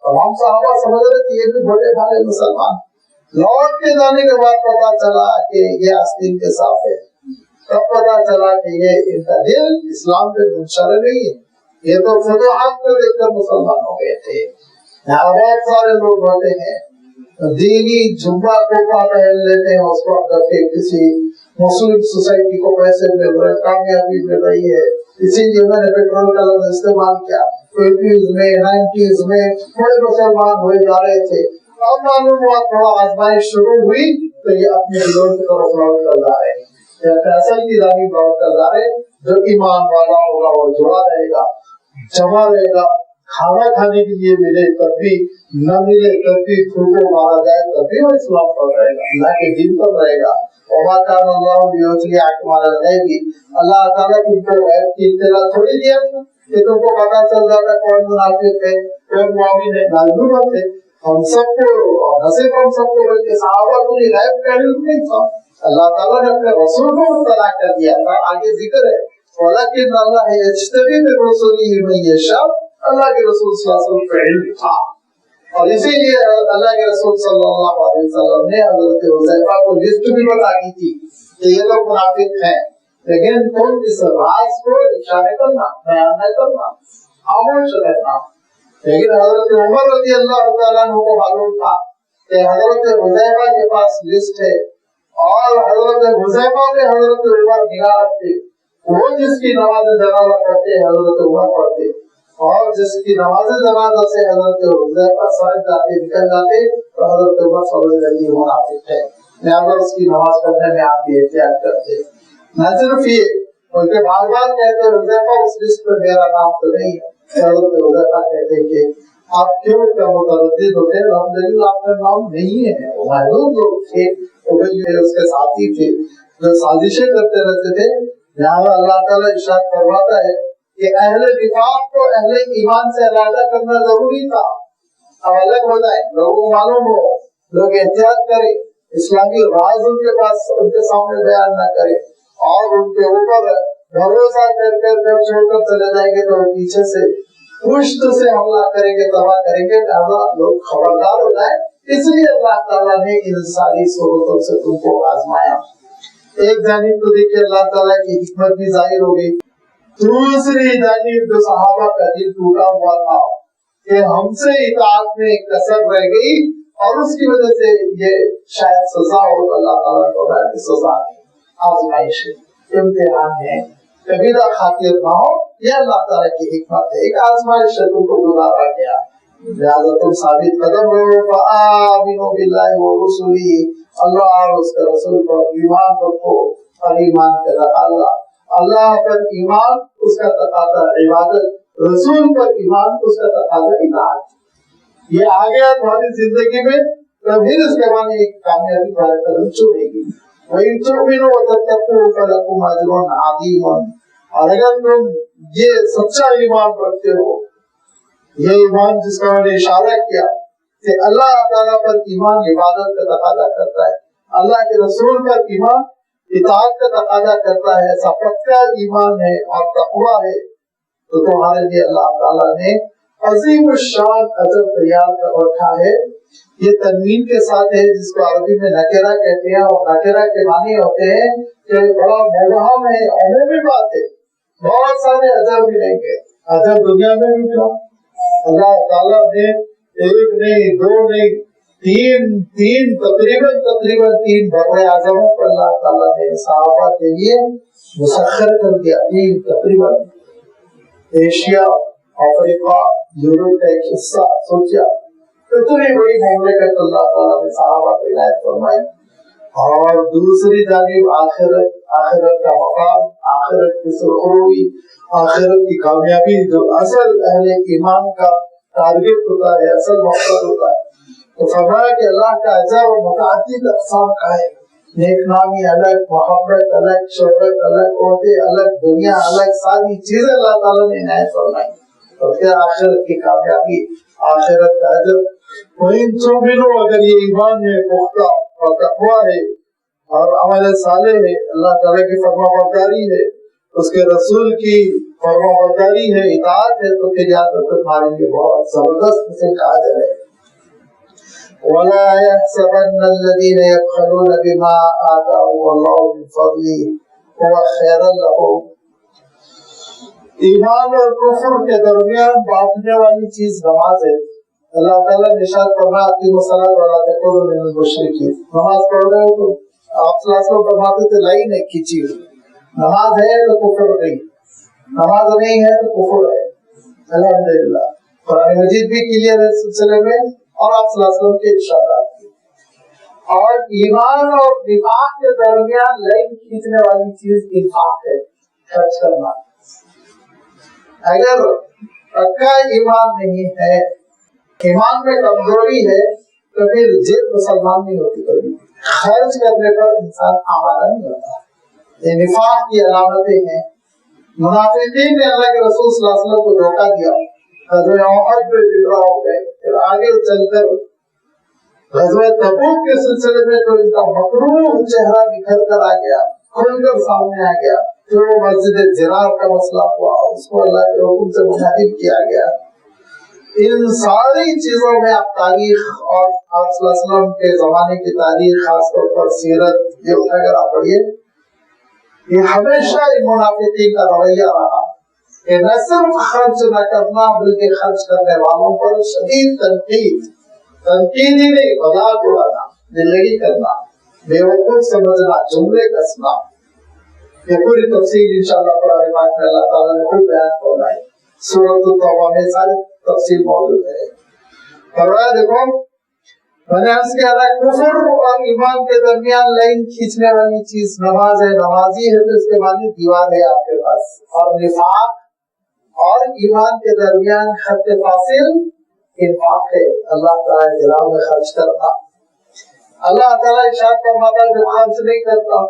تمام صحابہ سمجھ رہے تھے یہ بھی بھولے بھالے مسلمان، لوٹ کے جانے کے بعد پتا چلا کہ یہ آستین کے صاف ہے، تب پتا چلا کہ یہ ان کا دل اسلام پہ منشر نہیں ہے، یہ تو فتوحات کو دیکھ کر مسلمان ہو گئے تھے۔ یہاں بہت سارے لوگ ہوتے ہیں دینی جھبا کوپا پہن لیتے ہیں، اس وقت کے کسی مسلم سوسائٹی کو پیسے مل رہے، کامیابی مل رہی ہے، اسی لیے میں نے پیٹرول کا لفظ استعمال کیا۔ 80s میں 90s میں بڑے مسلمان ہوئے جا رہے تھے، اب معلوم ہوا تھوڑا آزمائش شروع ہوئی تو یہ اپنے دلوں کی طرف لوٹ کر جا رہے ہیں، اصل کی جانب لوٹ کر جا رہے ہیں۔ جو ایمان والا ہوگا وہ جڑا رہے گا، جمع رہے گا، کھانا کھانے کے لیے ملے تب بھی، نہ ملے تب بھی، پھوٹو مارا جائے تب بھی وہ اسلام پر رہے گا، اللہ کے دین پر رہے گا، وما كان الله ليطلعكم على الغيب, اللہ تعالیٰ تم کو غیب کی اطلاع تھوڑی دیا کہ تم کو پتا چل جاتا کون منافق ہے کون مومن ہے. معلوم ہے ہم سب کو, نہ صرف ہم سب کو بلکہ صحابہ کو یہ غیب کا علم نہیں تھا. اللہ تعالیٰ نے اپنے رسول کو مطلع کر دیا تھا. آگے ذکر ہے ولكن اللہ یجتبی من رسوله من یشاء, اللہ کے رسول صلی اللہ علیہ وسلم کا علم تھا. اور اسی لیے اللہ کے رسول صلی اللہ علیہ وسلم نے حضرت حذیفہ کو لسٹ بھی بتا دی تھی کہ یہ لوگ منافق ہیں, لیکن تم اس راز کو افشا نہ کرنا, بیان نہ کرنا, خاموش رہنا. لیکن حضرت عمر رضی اللہ تعالیٰ عنہ کو معلوم تھا کہ حضرت حذیفہ کے پاس لسٹ ہے, اور حضرت حذیفہ میں حضرت عمر نگاہ رکھتے. وہ جس کی نماز جنازہ پڑھتے حضرت عمر پڑھتے, اور جس کی نماز جنازہ سے حضرت حذیفہ سمجھ جاتے, نکل جاتے, تو حضرت عمر سمجھ لیتے منافق ہے, لہذا اس کی نماز پڑھنے میں آپ بھی احتیاط کرتے. نہ صرف یہ بلکہ بار بار کہتے حذیفہ اس لسٹ میں میرا نام تو نہیں ہے. حضرت حذیفہ کہتے کہ آپ کیوں اتنا متردد ہوتے ہیں, الحمدللہ آپ کا نام نہیں ہے. وہ محدود لوگ تھے, اس کے ساتھی تھے جو سازشیں کرتے رہتے تھے. لہذا اللہ تعالیٰ ارشاد فرماتا ہے کہ اہل نفاق کو اہل ایمان سے علیحدہ کرنا ضروری تھا. اب الگ ہو جائے, لوگوں کو معلوم ہو, لوگ احتیاط کریں, اسلامی راز ان کے پاس ان کے سامنے بیان نہ کریں, اور ان کے اوپر بھروسہ کر کر جب چھوڑ کر چلے جائیں گے تو پیچھے سے پشت سے حملہ کریں گے, تباہ کریں گے. لہذا لوگ خبردار ہو جائیں. اس لیے اللہ تعالیٰ نے ان ساری صورتوں سے تم کو آزمایا. ایک جانب تو دیکھیے اللہ تعالیٰ کی حکمت بھی ظاہر ہو گئی, دوسری جانب جو صحابہ کا دل ٹوٹا ہوا تھا کہ ہم سے اطاعت میں کسر رہ گئی, اور اس کی وجہ سے یہ شاید سزا ہو. اللہ تعالیٰ کو کہ سزا نہیں, آزمائش ہے, امتحان ہے, کبیرہ خاطر نہ ہو. یہ اللہ تعالیٰ کی حکمت ہے, ایک آزمائش سے تم کو گزارا گیا. لہٰذا تم ثابت قدم رہو. فآمنوا باللہ ورسولہ, اللہ اور اس کے رسول پر ایمان رکھو. اور ایمان کا تقاضا اللہ پر ایمان, اس کا تقاضا عبادت, رسول پر ایمان, اس کا تقاضا اطاعت. یہ آ گیا تمہاری زندگی میں تو پھر اس کے بعد ایک کامیابی تمہارے قدم چھوڑے گی. وَإِن تُؤْمِنُوا وَتَتَّقُوا فَلَكُمْ أَجْرٌ عَظِيمٌ, اور اگر تم یہ سچا ایمان رکھتے ہو, یہ ایمان جس کا میں نے اشارہ کیا کہ اللہ تعالیٰ پر ایمان عبادت کا تقاضا کرتا ہے, اللہ کے رسول پر ایمان اطاعت کا تقاضا کرتا ہے, ایسا پکا ایمان ہے اور تقویٰ ہے, تو تمہارے لیے اللہ تعالیٰ نے عظیم الشان اجر تیار کر رکھا ہے. یہ تنوین کے ساتھ ہے جس کو عربی میں نکرہ کہتے ہیں, اور نکرہ کے معنی ہوتے ہیں کہ بڑا مبہم ہے, عمومی بات ہے, بہت سارے اجر ملیں گے. اجر دنیا میں بھی ملا, اللہ تعالیٰ نے ایک نہیں, دو نہیں, تین تقریباً 3 بر اعظموں پر اللہ تعالیٰ نے صحابہ کے لیے مسخر کر دیا. 3 تقریباً ایشیا, افریقہ, یورپ کا ایک حصہ, سوچا اتنی بڑی مملکت اللہ تعالیٰ نے صحابہ کو عنایت فرمائی. اور دوسری جانب آخرت کا مقام, آخرت کی سرخروئی, آخرت کی کامیابی, جو اصل اہل ایمان کا ٹارگٹ ہوتا ہے, اصل مقصد ہوتا ہے. تو فرمایا کہ اللہ کا اجر متعدد اقسام کا ہے, نیک نامی الگ, محبت الگ, شہرت الگ, عہدے الگ, دنیا الگ, ساری چیزیں اللہ تعالیٰ نے عنایت فرمائی. اور پھر آخرت کی کامیابی, آخرت کا اجر. وَإِن تُؤْمِنُوا, اگر یہ ایمان ہے پختہ اور تقویٰ ہے اور عمل صالح ہے, اللہ تعالیٰ کی فرما برداری ہے, اس کے رسول کی فرما برداری ہے, اطاعت ہے, تو پھر یاد رکھو تمہارے لیے بہت زبردست سے کہا جائے. وَلَا يَحْسَبَنَّ الَّذِينَ يَبْخَلُونَ بِمَا آتَاهُمُ اللَّهُ مِنْ فَضْلِهِ هُوَ خَيْرًا لَهُمْ. ایمان اور کفر کے درمیان بانٹنے والی چیز نماز ہے. اللہ تعالیٰ نے ارشاد فرمایا اقیموا الصلاۃ ولا تکونوا من المشرکین. نماز پڑھ رہے ہو تو آپ صلی اللہ علیہ وسلم فرماتے تھے لائن ہے کھینچی ہوئی, نماز ہے تو کفر نہیں, نماز نہیں ہے تو کفر ہے. الحمدللہ قرآن مجید بھی کلیئر ہے اس سلسلے میں, اور آپ صلی اللہ علیہ وسلم کے ارشادات بھی. اور ایمان اور نفاق کے درمیان لائن کھینچنے والی چیز انفاق ہے, خرچ کرنا. اگر پکا ایمان نہیں ہے, ایمان میں کمزوری ہے, تو پھر جیب مسلمان نہیں ہوتی. کبھی خرچ کرنے پر انسان آمادہ نہیں ہوتا. یہ نفاق کی علامتیں ہیں. منافقین نے اللہ کے رسول صلی اللہ علیہ وسلم کو دھوکہ دیا, غزوہ احد میں بگڑا ہو گئے. پھر آگے چل کر غزوہ تبوک کے سلسلے میں تو ان کا مکروہ چہرہ نکھر کر آ گیا, کھل کر سامنے آ گیا. پھر وہ مسجد زرار کا مسئلہ ہوا, اس کو اللہ کے حکم سے منعقد کیا گیا. ان ساری چیزوں میں آپ تاریخ اور آپ صلی اللہ علیہ وسلم کے زمانے کی تاریخ, خاص طور پر سیرت, یہ اٹھا کر آپ پڑھیے. یہ ہمیشہ ان منافقین کا رویہ رہا کہ نہ صرف خرچ نہ کرنا بلکہ خرچ کرنے والوں پر شدید تنقید ہی نہیں, مذاق اڑانا, دلگی کرنا, بیوقوف سمجھنا, جملے کسنا. یہ پوری تفصیل انشاءاللہ قرآن پاک میں اللہ تعالیٰ نے خود بیان فرمائی. سورۃ التوبہ میں ساری تفصیل موجود ہے. فرمایا دیکھو, میں نے عرض کیا تھا کفر اور ایمان کے درمیان لائن کھینچنے والی چیز نماز ہے. نمازی ہے تو اس کے معنی دیوار ہے آپ کے پاس. اور نفاق اور ایمان کے درمیان خط فاصل انفاق ہے, اللہ تعالیٰ کی راہ میں خرچ کرنا. اللہ تعالیٰ ارشاد فرماتا ہے جو خرچ نہیں کرتا,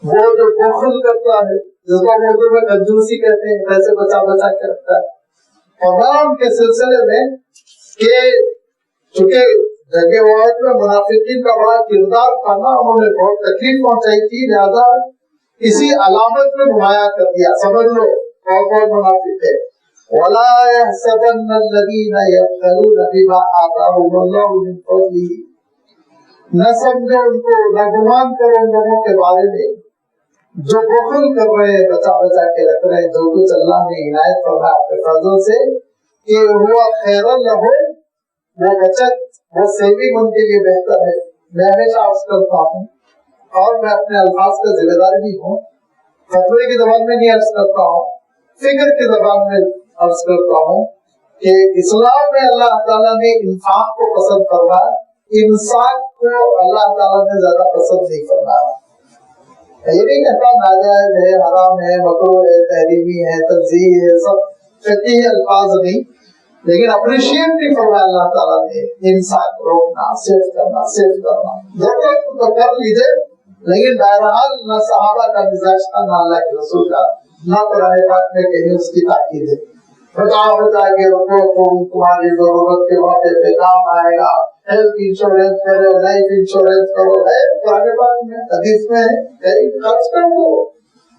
وہ جو بخل کرتا ہے, جس کو اردو میں کنجوسی کہتے ہیں, پیسے بچا بچا کے رکھتا ہے. اور کے سلسلے میں کہ چونکہ جنگ احد میں منافقین کا بڑا کردار تھا نا, انہوں نے بہت تکلیف پہنچائی تھی, لہذا اسی علامت میں نمایاں کر دیا. سمجھ لو کون منافق ہے. وَلَا يَحْسَبَنَّ الَّذِينَ يَبْخَلُونَ بِمَا آتَاهُمُ اللَّهُ مِنْ فَضْلِهِ, نہ سمجھو ان کو, نہ گمان کرو ان لوگوں کے بارے میں جو بخل کر رہے ہیں, بچا بچا کے رکھ رہے ہیں جو کچھ اللہ نے عنایت فرمایا اپنے فضل سے, کہ ہوا خیر لہو, وہ بچت, وہ سیونگ ان کے لیے بہتر ہے. میں ہمیشہ عرض کرتا ہوں اور میں اپنے الفاظ کا ذمہ دار بھی ہوں, فتوے کی زبان میں نہیں عرض کرتا ہوں, فکر کی زبان میں عرض کرتا ہوں کہ اسلام میں اللہ تعالیٰ نے انفاق کو پسند فرمایا, انفاق کو اللہ تعالیٰ نے زیادہ پسند نہیں فرمایا. یہ نہیں کہتا ناجائز ہے, حرام ہے, مکروہ ہے, تحریمی ہے, تنزیہ ہے, سب فقہی الفاظ نہیں, لیکن اپریشیٹ نہیں فرمایا اللہ تعالیٰ نے. انفاق روکنا, صرف کرنا ضرورت تو کر لیجیے, لیکن بہرحال نہ صحابہ کا مزاج تھا, نہ اللہ کے رسول کا, نہ قرآن پاک میں کہیں اس کی تاکید ہے. بچا کے رکھو, تم تمہاری ضرورت کے موقع پہ کام آئے گا. ہیلتھ انشورنس کرو, لائف انشورنس کرو, ہے قرآن پاک میں, حدیث میں ہے, کہیں خرچ کر دو,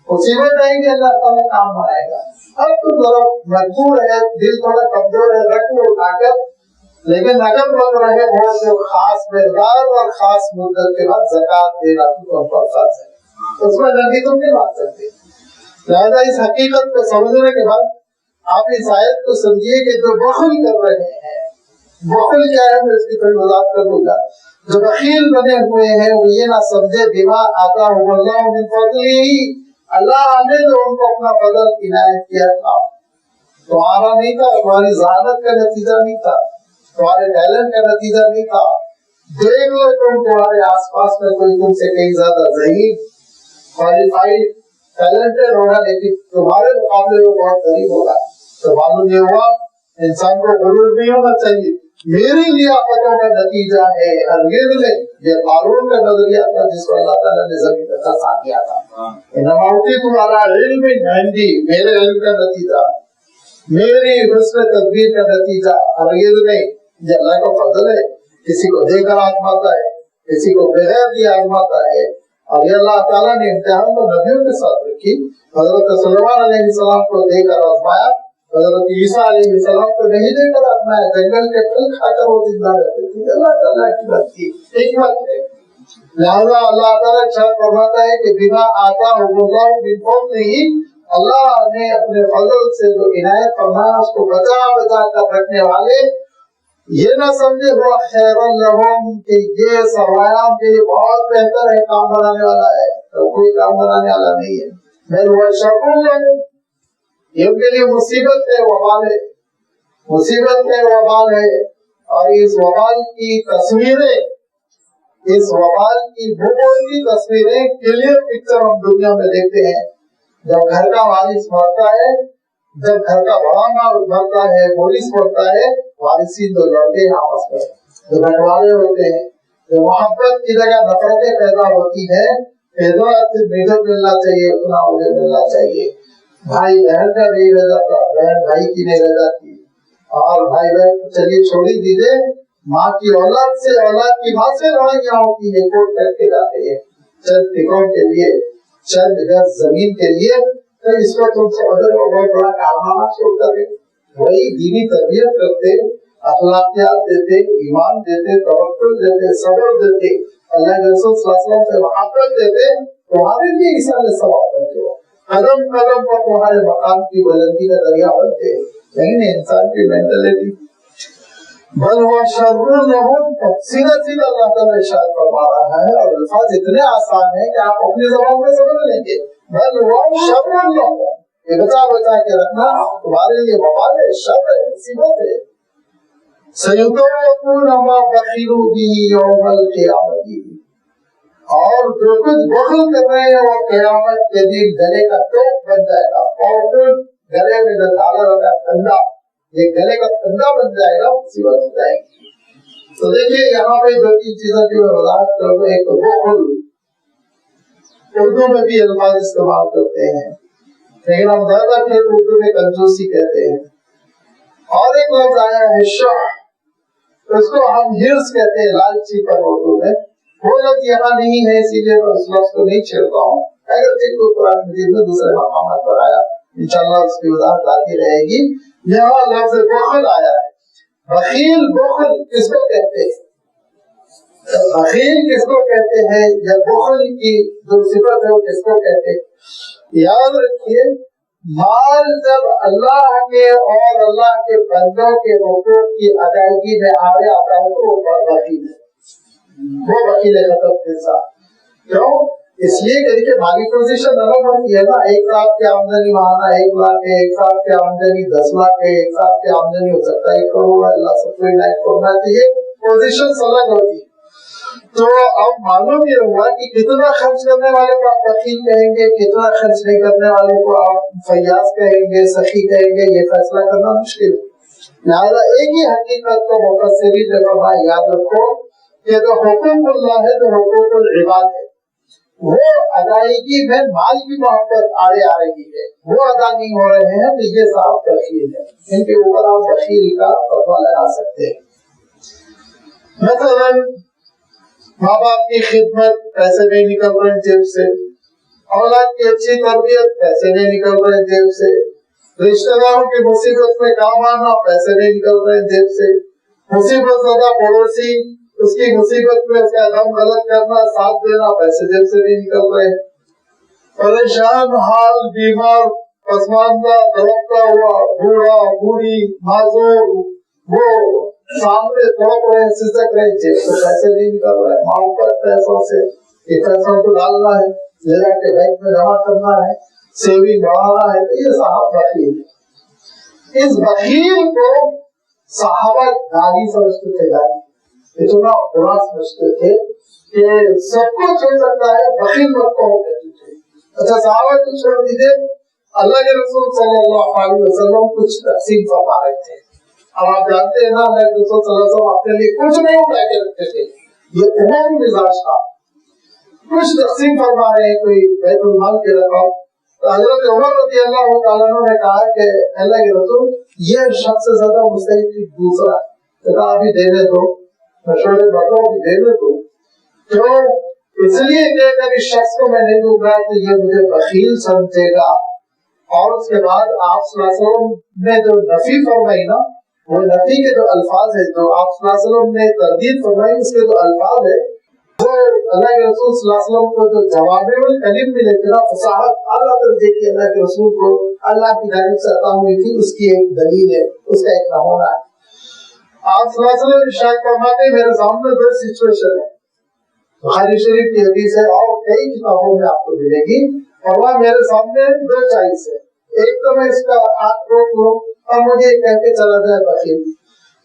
مصیبت آئے گی اللہ تعالیٰ کام آئے گا. اب تم ذرا مجبور ہے, دل تھوڑا کمزور ہے, رکھ لو اٹھا کر, لیکن اگر وقت رہے بہت سے خاص مقدار اور خاص مدت کے بعد زکات دینا تم پر فرض ہے, اس میں جلدی تم نہیں مانگ سکتے. لہذا اس حقیقت کو سمجھنے کے بعد آپ اس آیت کو سمجھیے کہ جو بخل کر رہے ہیں, بخل کیا ہے میں اس کی تھوڑی وضاحت کر دوں گا. جو بخیل بنے ہوئے ہیں وہ یہ نہ سمجھے بما آتاہم اللہ من فضلہ, اللہ نے جو ان کو اپنا فضل عنایت کیا تھا, تمہارا نہیں تھا, تمہاری ذہانت کا نتیجہ نہیں تھا, تمہارے ٹیلنٹ کا نتیجہ نہیں تھا. دیکھ لو تم تمہارے آس پاس میں کوئی تم سے کہیں زیادہ ذہین, کوالیفائڈ, ٹیلنٹڈ ہوگا, لیکن تمہارے مقابلے میں بہت غریب ہوگا. تو معلوم یہ ہوا انسان کو غرور نہیں ہونا چاہیے. میری لیاقتوں کا نتیجہ ہے, ہرگز نہیں. یہ قارون کا نظریہ تھا جس کو اللہ تعالیٰ نے زمین پر خسا دیا تھا. انما تمہارا علم مہندی, میرے علم کا نتیجہ, میری حسن تدبیر کا نتیجہ, ہرگز نہیں. یہ اللہ کا فضل ہے, کسی کو دے کر آزماتا ہے, کسی کو بغیر دیے آزماتا ہے. اور یہ اللہ تعالیٰ نے امتحان کو نبیوں کے ساتھ رکھی. حضرت سلیمان علیہ السلام کو دے کر آزمایا, حضرت عیسیٰ علیہ السلام کو نہیں دے کر آزمایا. جنگل کے پھل کھا کر وہ زندہ رہتے تھے. اللہ تعالیٰ کی بات کی حکمت ہے. لہذا اللہ تعالیٰ ارشاد فرماتا ہے کہ بما آتاہم اللہ من فضلہ, اللہ نے اپنے فضل سے جو عنایت فرمایا اس کو بچا بچا کر رکھنے والے یہ نہ سمجھے وہ خیر لہم کہ یہ سرمایہ کے لیے بہت بہتر ہے, کام بنانے والا ہے. تو کوئی کام بنانے والا نہیں ہے. بل وہ شر لہم, یہ ان کے لیے مصیبت ہے, وبال ہے, مصیبت ہے, وبال ہے. اور اس وبال کی تصویریں, اس وبال کی بھوگول کی تصویریں کلیئر پکچر ہم دنیا میں دیکھتے ہیں. جب گھر کا وارث مرتا ہے, جب گھر کا بڑا مرتا ہے, پولیس مرتا ہے, وارثین تو لڑتے ہیں آپس میں, جو بنٹوارے ہوتے ہیں, محبت کی جگہ نفرتیں پیدا ہوتی ہیں، اتنا مجھے ملنا چاہیے، اتنا مجھے ملنا چاہیے، بھائی بہن کا نہیں رہ جاتا، بہن بھائی کی نہیں رہ جاتی، اور بھائی بہن چلیے چھوڑی دیجیے، ماں کی اولاد سے، اولاد کی ماں سے لڑائیاں ہوتی ہیں، کوٹ کر کے جاتے ہیں چند ٹکوں کے لیے، چند گز زمین کے لیے، تو اس کو تم سے بہت بڑا کارنامہ چھوڑ کر وہی دینی تربیت کرتے، اخلاقیات دیتے، ایمان دیتے، توکل دیتے، صبر دیتے، اللہ کے رسول صلی اللہ علیہ وسلم سے محبت دیتے، تمہارے لیے ایسا ثواب بنتے ہو، قدم قدم پر تمہارے مقام کی بلندی کا ذریعہ بنتے ہیں۔ لیکن انسان کی مینٹلٹی بل وہ شر لہم، سیدھا سیدھا اللہ تعالیٰ ارشاد فرما رہا ہے، اور الفاظ اتنے آسان ہیں کہ آپ اپنی زبان میں سمجھ لیں گے، بل وہ شر لہم، یہ بچا بچا کے رکھنا تمہارے لیے وبال ہے، شر ہے، مصیبت ہے۔ سَيُطَوَّقُونَ مَا بَخِلُوا بِهِ يَوْمَ الْقِيَامَةِ، اور جو کچھ بخل کر رہے ہیں وہ قیامت کے دن گلے کا ٹوپ بن جائے گا، اور پھر گلے میں جو ڈالا ہوتا ہے پھندا، یہ گلے کا پھندا بن جائے گا، مصیبت ہو جائے گی۔ تو دیکھیے یہاں پہ دو تین چیزیں کی میں وضاحت کر دوں، ایک بخل، اردو میں بھی الفاظ استعمال کرتے ہیں لیکن ہم زیادہ پھر اردو میں کنجوسی کہتے ہیں، اور ایک لفظ آیا ہے شح، اس کو ہم ہرس کہتے ہیں، لالچی پر اردو میں، وہ لفظ یہاں نہیں ہے اسی لیے میں اس لفظ کو نہیں چھیڑتا ہوں، اگرچہ کوئی قرآن مجید میں دوسرے مقامات پر آیا، انشاءاللہ اس کی وضاحت آتی رہے گی۔ یہاں لفظ بخل آیا ہے، بخیل بخل کس کو کہتے ہیں؟ بخیل کس کو کہتے ہیں یا بخل کی جو صفت ہے وہ کس کو کہتے ہیں؟ یاد رکھیے، مال جب اللہ کے اور اللہ کے بندوں کے حقوق کی ادائیگی میں آگے آتا ہے تو وہ بخیل ہے، وہ بخیل ہے خطب کے ساتھ۔ کیوں؟ اس لیے کہ دیکھیے مالی پوزیشن الگ ہوتی ہے نا، ایک لاکھ کی آمدنی ماہانہ 1 لاکھ ہے، ایک سال کی آمدنی 10 لاکھ ہے، ایک سال کی آمدنی ہو سکتا ہے 1 کروڑ، اللہ سب کو عنایت کرنا چاہیے، پوزیشن الگ ہوتی ہے۔ تو اب معلوم یہ ہوا کہ کتنا خرچ کرنے والے کو آپ بخیل کہیں گے، کتنا خرچ نہیں کرنے والے کو آپ فیاض کہیں گے، سخی کہیں گے، یہ فیصلہ کرنا مشکل ہے۔ لہٰذا ایک ہی حقیقت کو مفسرین نے فرمایا، یاد رکھو کہ جو حقوق اللہ ہے، جو حقوق العباد ہے، وہ ادائیگی میں مال کی محبت آڑے آ رہی ہے، وہ ادا نہیں ہو رہے ہیں تو یہ صاحب بخیل ہے، ان کے اوپر آپ بخیل کا فتویٰ لگا سکتے ہیں۔ مثلا ماں باپ کی خدمت، پیسے نہیں نکل رہے جیب سے، اولاد کی اچھی تربیت، پیسے نہیں نکل رہے جیب سے، رشتہ داروں کی مصیبت میں کام آنا، پیسے نہیں نکل رہے جیب سے، مصیبت زدہ پڑوسی، اس کی مصیبت میں اس کا دم غلط کرنا، ساتھ دینا، پیسے جیب سے نہیں نکل رہے، پریشان حال، بیمار، پسماندہ، تڑپتا ہوا، بوڑھا بوڑھی، معذور، وہ سامنے تڑپ رہے، سسک رہے، جیب سے پیسے نہیں نکل رہے، ماں پر پیسوں سے، یہ پیسوں کو ڈالنا ہے، لے جا کے بینک میں جمع کرنا ہے، سیونگ بڑھانا ہے، تو یہ صاحب بخیل ہے۔ اس بخیل کو صحابہ گالی سمجھتے تھے، گالی اتنا برا سمجھتے تھے کہ سب کچھ ہو سکتا ہے، بخیل مت کہو کہتے تھے۔ اچھا صحابہ کو چھوڑ دیجیے، اللہ کے رسول صلی اللہ علیہ وسلم کچھ تقسیم فرما رہے تھے۔ اب آپ جانتے ہیں نا، اللہ کے رسول صلی اللہ علیہ وسلم اپنے لیے کچھ نہیں اٹھا کے رکھتے تھے، یہ عمومی مزاج تھا۔ کچھ تقسیم فرما رہے ہیں، کوئی بیت المال کی رقم، تو حضرت عمر رضی اللہ تعالیٰ عنہ نے کہا کہ اللہ کے رسول یہ شخص سے زیادہ مستحق دوسرا ہے، تو کہا ابھی دینے دو، مشورے بتاؤ کہ دینے دو، کیوں؟ اس لیے کہ اگر اس شخص کو میں نہیں دوں گا تو یہ مجھے بخیل سمجھے گا۔ اور اس کے بعد آپ صلی اللہ علیہ وسلم نے جو نفی فرمائی نا، وہ نفی کے جو الفاظ ہیں، جو آپ صلی اللہ علیہ وسلم نے تردید فرمائی، اس کے جو الفاظ ہے وہ اللہ کے رسول صلی اللہ علیہ وسلم کو جو جواب کلیم ملے تھے نا، فصاحت اعلیٰ درجے کی اللہ کے رسول کو اللہ کی جانب سے عطا ہوئی تھی، اس کی ایک دلیل ہے، اس کا ایک نمونہ ہے۔ آپ صلی اللہ علیہ وسلم ارشاد فرماتے ہیں، میرے سامنے دو سچویشن ہے، بخاری شریف کی حدیث ہے اور کئی کتابوں میں آپ کو ملے گی، اور وہ میرے سامنے دو چوائس ہے، ایک تو میں اس کا ہاتھ روک لوں اور مجھے کہہ کے چلا جائے بخیل،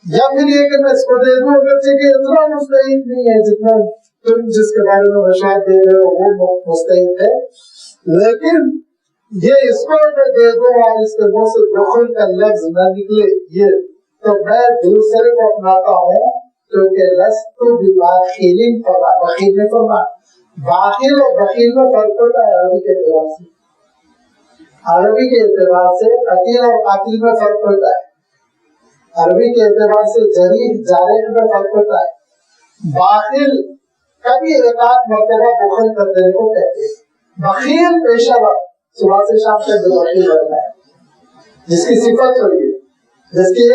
یا پھر یہ کہ میں اس کو دے دوں، اگرچہ کہ اتنا مستحق نہیں ہے جتنا تم جس کے بارے میں مشورہ دے رہے ہو وہ مستحق ہے، لیکن یہ اس کو میں دے دوں اور اس کے منہ سے بخل کا لفظ نہ نکلے، یہ تو میں دوسرے کو اپناتا ہوں کیونکہ لست ببخیل فرما، بخیل نے فرما، باخل اور بخیل میں فرق ہوتا ہے عربی کے اعتبار سے، عربی کے اعتبار سے قتیل اور قاتل میں فرق ہوتا ہے، عربی کے اعتبار سے جریح جارح میں فرق ہوتا ہے۔ باخل کبھی ایک آدھ مرتبہ بخل کر دینے کو کہتے ہیں، بخیل پیشہ ور صبح سے شام تک بخیل رہتا ہے، جس کی صفت ہوئی، جس کی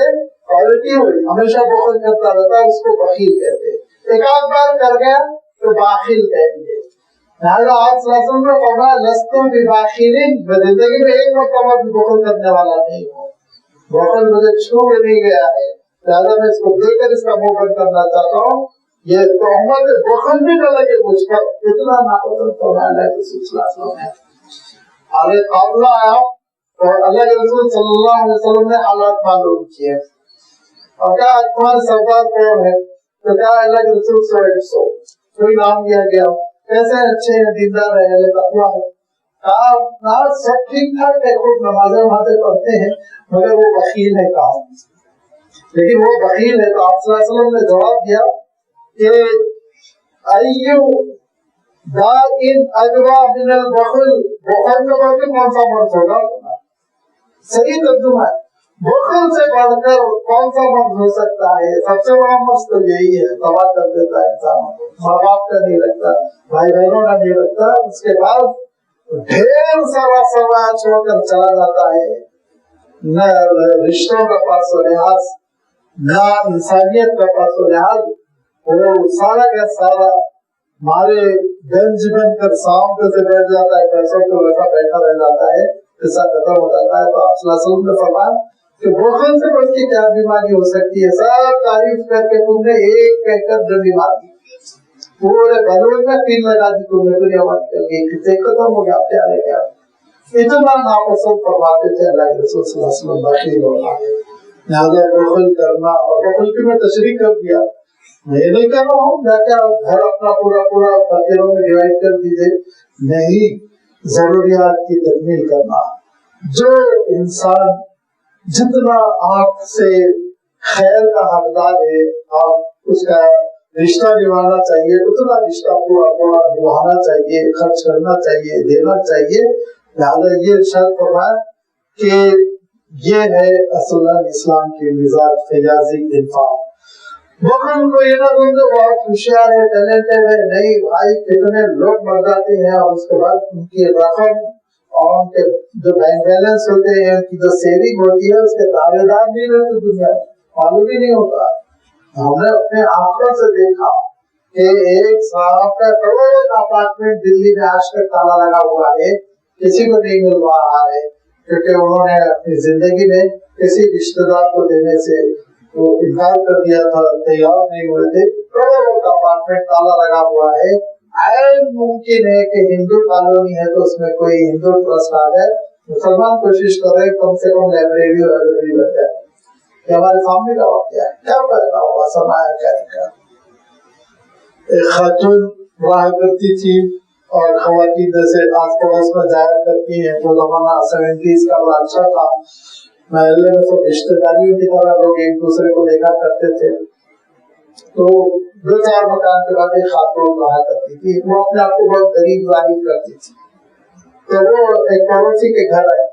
کوالٹی ہوئی، ہمیشہ بخل کرتا رہتا ہے، اس کو بخیل کہتے ہیں۔ ایک آدھ بار کر گیا تو باخل کہتے ہیں۔ لہٰذا آپ صلی اللہ علیہ وسلم نے فرمایا لست بباخل، میں زندگی میں ایک مرتبہ بھی بخل کرنے والا نہیں ہوں، بخل مجھے چھو کے نہیں گیا ہے، لہٰذا میں اس کو دیکھ کر اس کا منہ بند کرنا چاہتا ہوں، یہ تہمت بخل بھی نہ لگے مجھ پر، اتنا ناپسند فرمایا اللہ کے رسول صلی اللہ علیہ وسلم نے۔ ارے قافلہ آیا اور اللہ کے رسول صلی اللہ علیہ وسلم نے حالات معلوم کیے اور کہا تمہارے سردار کون ہے؟ تو کہا اللہ کے رسول سو کوئی نام دیا گیا، کیسے اچھے ہیں، دیندار ہے، اہل تقویٰ ہے۔ کہا سب ٹھیک ٹھاک ہے، خوب نمازیں پڑھتے ہیں، مگر وہ بخیل ہے۔ کہا لیکن وہ بخیل ہے، تو آپ صلی اللہ علیہ وسلم نے جواب دیا کہ ایو دائن ادوا من البخل، بخل سے بڑھ کے کون سا مرض ہوگا؟ صحیح ترجمہ ہے، بخل سے بڑھ کر کون سا مرض ہو سکتا ہے؟ سب سے بڑا مرض تو یہی ہے، تباہ کر دیتا ہے انسانوں کو، ماں باپ کا نہیں رکھتا، بھائی بہنوں کا نہیں رکھتا، اس کے بعد ڈھیر سارا سرمایہ چھوڑ کر چلا جاتا ہے، نہ رشتوں کا پاس و لحاظ، نہ انسانیت کا پاس و لحاظ، وہ سارا کا سارا مارے گنج بن کر ساؤں سے بیٹھ جاتا ہے، پیسوں کے ویسا بیٹھا رہ جاتا ہے، پیسہ ختم ہو جاتا ہے۔ تو آپ صلی اللہ علیہ وسلم نے فرمایا کہ بخل سے بڑھ کے کیا بیماری ہو سکتی ہے؟ سب تعریف کر کے تم نے ایک کہہ کر ڈنڈی مار دی، پورے بلوچ میں تین لگا دی تم نے، پوری آواز کر کے کتنے ختم ہو گیا، کیا رہ گیا؟ اتنا ناپسند فرماتے تھے اللہ کے رسول صلی اللہ علیہ وسلم بخیل ہونا، لہٰذا بخل کرنا، اور بخل کی میں تشریح کر دیا، میں یہ نہیں کہہ رہا ہوں جا کے گھر اپنا پورا فقیروں میں ڈیوائڈ کر دیجیے، نہیں، ضروریات کی تکمیل کرنا۔ جو انسان جتنا آپ سے خیر کا حقدار ہے، آپ اس کا رشتہ نبھانا چاہیے، اتنا رشتہ پورا نبھانا چاہیے، خرچ کرنا چاہیے، دینا چاہیے۔ لہٰذا یہ ارشاد فرمایا کہ یہ ہے اصل اسلام کی مزاج، فیاضی انفاق۔ بخل کو یہ نہ سمجھو بہت ہوشیار ہے، ٹیلنٹڈ ہے، نہیں بھائی، کتنے لوگ مر جاتے ہیں اور اس کے بعد ان کی رقم اور ان کے جو بینک بیلنس ہوتے ہیں، ان کی جو سیونگ ہوتی ہے، اس کے دعوے دار نہیں رہتے، دنیا معلوم ہی نہیں ہوتا۔ ہم نے اپنے آنکھوں سے دیکھا کہ ایک صاحب کا کروڑوں کا اپارٹمنٹ دلی میں آج تک تالا لگا ہوا ہے، کسی کو نہیں مل رہا ہے، کیونکہ انہوں نے اپنی زندگی میں کسی رشتے دار کو دینے سے وہ انکار کر دیا تھا، تیار نہیں ہوئے تھے، کروڑوں کا اپارٹمنٹ تالا لگا ہوا ہے۔ عین ممکن ہے کہ ہندو کالونی ہے تو اس میں کوئی ہندو ٹرسٹ آ جائے، مسلمان کوشش کر رہے کم سے کم لائبریری اور لائبریری بن جائے۔ یہ ہمارے سامنے کا واقعہ ہے، کیا پیدا ہوا سرمایہ کاری کا۔ ایک خاتون رہا کرتی تھی اور خواتین جیسے آس پڑوس میں جایا کرتی ہیں، وہ زمانہ 70s کا بڑا اچھا تھا، محلے میں سب رشتے داریوں کی طرح لوگ ایک دوسرے کو دیکھا کرتے تھے۔ تو 2-4 مکان کے بعد ایک خاتون رہا کرتی تھی، وہ اپنے آپ کو بہت غریب ظاہر کرتی تھی، تو وہ ایک پڑوسی کے گھر آئی،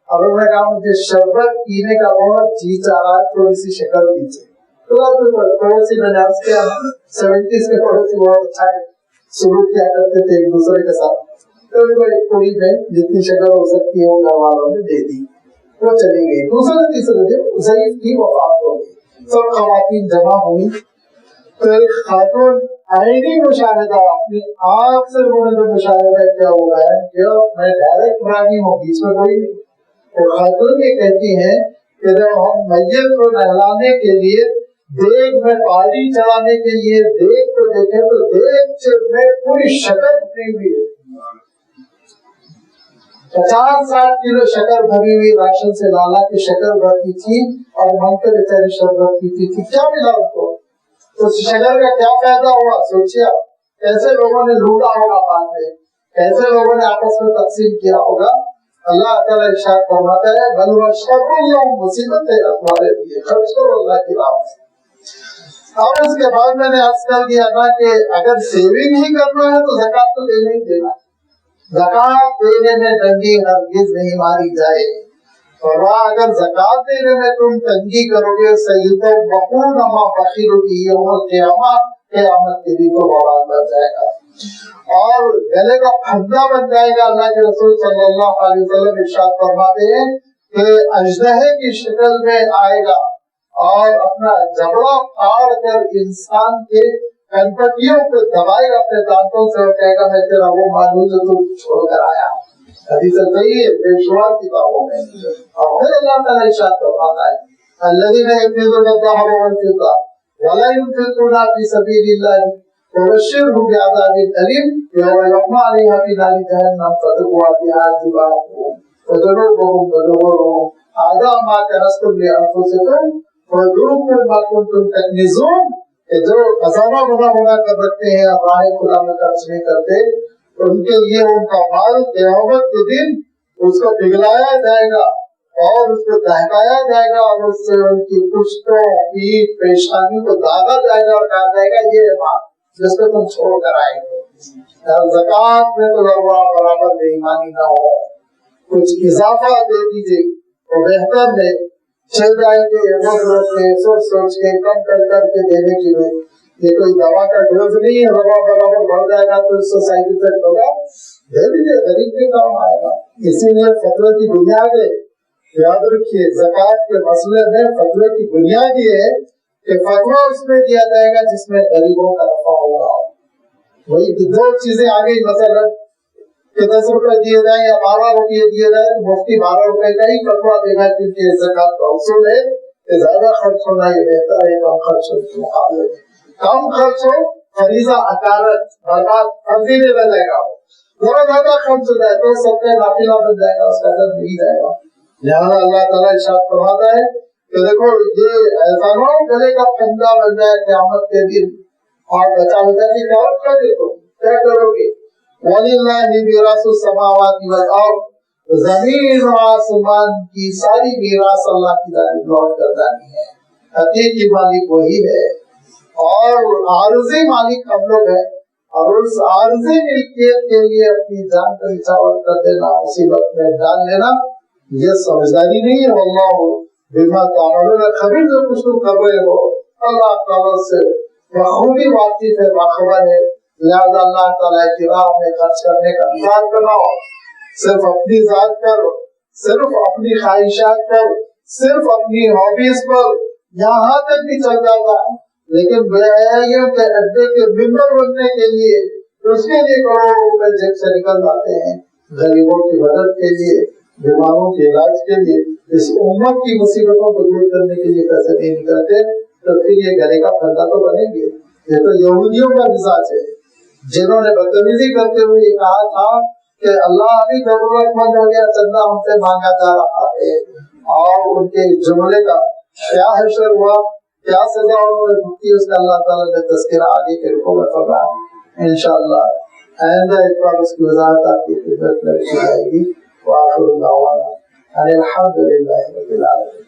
اب انہوں نے کہا مجھے شربت پینے کا بہت جی چاہ رہا ہے، تھوڑی سی شکر دیجیے۔ تو پڑوسی نے عرض کیا، 70s کے پڑوسی بہت اچھا سلوک کیا کرتے تھے ایک دوسرے کے ساتھ، تو ایک تھوڑی میں جتنی شکر ہو سکتی ہے وہ گھر والوں نے دے دی، وہ چلی گئی۔ دوسرے تیسرے دن ضعیف کی وفات ہو گئی، سب خواتین جمع ہوئی، تو ایک خاتون عینی مشاہدہ اپنی آنکھ سے انہوں نے جو مشاہدہ کیا ہوا ہے کہ میں ڈائریکٹ رانی ہوں، بیچ میں کوئی نہیں۔ تو خاتون یہ کہتی ہیں کہ جب ہم میت کو نہلانے کے لیے دیگ میں پانی چڑھانے کے لیے دیگ کو دیکھیں تو دیگ میں پوری شکر بھری ہوئی ہے، 50-60 کلو شکر بھری ہوئی راشن سے لالا کی شکر بھرتی تھی اور من کے بیچاری شربت پیتی تھی۔ کیا ملا ان کو؟ اس شکر کا کیا فائدہ ہوا؟ سوچیا کیسے لوگوں نے لوٹا ہوگا بعد میں، کیسے لوگوں نے آپس میں تقسیم کیا ہوگا۔ اللہ تعالیٰ ارشاد فرماتا ہے بل وشر لهم، مصیبت ہے تمہارے لیے، خرچ کرو اللہ کی راہ میں۔ اور اس کے بعد میں نے عرض کر دیا نا کہ اگر سیونگ ہی کرنا ہے تو زکات تو دینا ہی دینا. زکات دینے میں تنگی ہرگز نہیں ماری جائے. اور اگر زکات دینے میں تم تنگی کرو گے سیدوبخون ما بخیل بھی یوم القیامت، قیامت کے دن تو برباد بن جائے گا اور گلے کا پھندا بن جائے گا. اللہ کے رسول صلی اللہ علیہ وسلم ارشاد فرماتے ہیں کہ اژدہے کی شکل میں آئے گا اور اپنا جبڑا پھاڑ کر انسان کے کنپٹیوں کو دبائے گا اپنے دانتوں سے اور کہے گا میں تیرا وہ مانوں جو تو چھوڑ کر آیا. حدیث صحیح ہے بے شمار کتابوں میں. اور پھر اللہ تعالیٰ ارشاد فرماتا ہے الذین یکنزون الذهب والفضة ولا ينفقون في سبيل الله فبشرهم بعذاب أليم يوم يحمى عليها في نار جهنم فتكوى بها جباههم وجنوبهم وظهورهم هذا ما كنزتم لأنفسكم فذوقوا ما كنتم تكنزون. کہ جو خزانہ بنا کر رکھتے ہیں اور راہ خدا میں خرچ نہیں کرتے ان کے لیے ان کا مال قیامت کے دن اس کو پگھلایا جائے گا اور اس کو دہکایا جائے گا اور اس سے ان کی پشتوں پیٹھ پیشانی کو داغا جائے گا اور کہا جائے گا یہ مال جس کو تم چھوڑ کر آئے گے. زکات میں تو برابر بے ایمانی نہ ہو, کچھ اضافہ دے دیجیے تو بہتر ہے. چل جائیں گے سوچ کے کم کر کے دینے کی میں یہ کوئی دوا کا ڈوز نہیں ہے, دوا برابر بڑھ جائے گا تو اس سے سائڈ افیکٹ ہوگا, دے دیجیے غریب کے کام آئے گا. اسی لیے فتوے کی بنیاد ہے, یاد رکھیے زکات کے مسئلے میں فتوے کی بنیاد یہ ہے کہ فتوا اس میں دیا جائے گا جس میں غریبوں کا نفع ہوگا. وہی دو چیزیں آ گئی, مثلا کہ 10 روپے دیے جائیں یا 12 روپے دیے جائیں تو مفتی 12 روپے کا ہی فتوا دے گا کیونکہ زکات کا اصول ہے کہ زیادہ خرچ ہونا یہ بہتر ہے کم خرچ ہونے کے مقابلے میں. کم خرچ ہو فریضہ اکارت برباد فرضی نہیں بن جائے گا, ذرا زیادہ خرچ ہو جائے تو سب کا نافلہ بن جائے گا, اس کا اجر مل جائے گا. لہٰذا اللہ تعالیٰ ارشاد فرماتا ہے کہ دیکھو یہ ایسا نہ ہو گلے کا پھندا بن جائے قیامت کے دن اور بچا کی قیامت کر دے تو کیا کرو گے. وَلِلَّهِ مِيرَاثُ السَّمَاوَاتِ وَالْأَرْضِ, زمین و آسمان کی ساری میراث اللہ کی جانب لوٹ کر جانی ہے. حقیقی مالک وہی ہے اور عارضی مالک ہم لوگ ہیں اور اس عارضی ملکیت کے لیے اپنی جان کا نچھاور کر دینا, مصیبت میں ڈال لینا یہ سمجھداری نہیں ہے. واللہ بما تعملون خبیر, جو کچھ تم کر رہے ہو اللہ تعالیٰ سے بخوبی واقف ہے, باخبر ہے. لہذا اللہ تعالیٰ کی راہ میں خرچ کرنے کا مزاج بناؤ, صرف اپنی ذات پر, صرف اپنی خواہشات پر, صرف اپنی ہابیز پر, یہاں تک بھی چل جاتا ہے لیکن بے حیائیوں کے اڈے کے ممبر بننے کے لیے اس کے لیے کروڑوں روپے جیب سے نکل جاتے ہیں. غریبوں کی مدد کے لیے, بیماروں کے علاج کے لیے, اس امت کی مصیبتوں کو دور کرنے کے لیے پیسے نہیں نکلتے تو پھر یہ گلے کا پھندا تو بنے گے. یہ تو یہودیوں کا مزاج ہے جنہوں نے بدتمیزی کرتے ہوئے یہ کہا تھا کہ اللہ ابھی ضرورت مند ہو گیا, چندہ ہم سے مانگا جا رہا ہے, اور ان کے جملے کا کیا حشر ہوا, کیا سزا انہوں نے بھگتی, اس کا اللہ تعالیٰ نے تذکرہ آگے کے رکوع میں فرمایا. انشاءاللہ آئندہ ایک بار اس کی وضاحت آپ کی خدمت میں رکھی جائے گی. وآخر دعوانا الحمد للہ رب العالمین.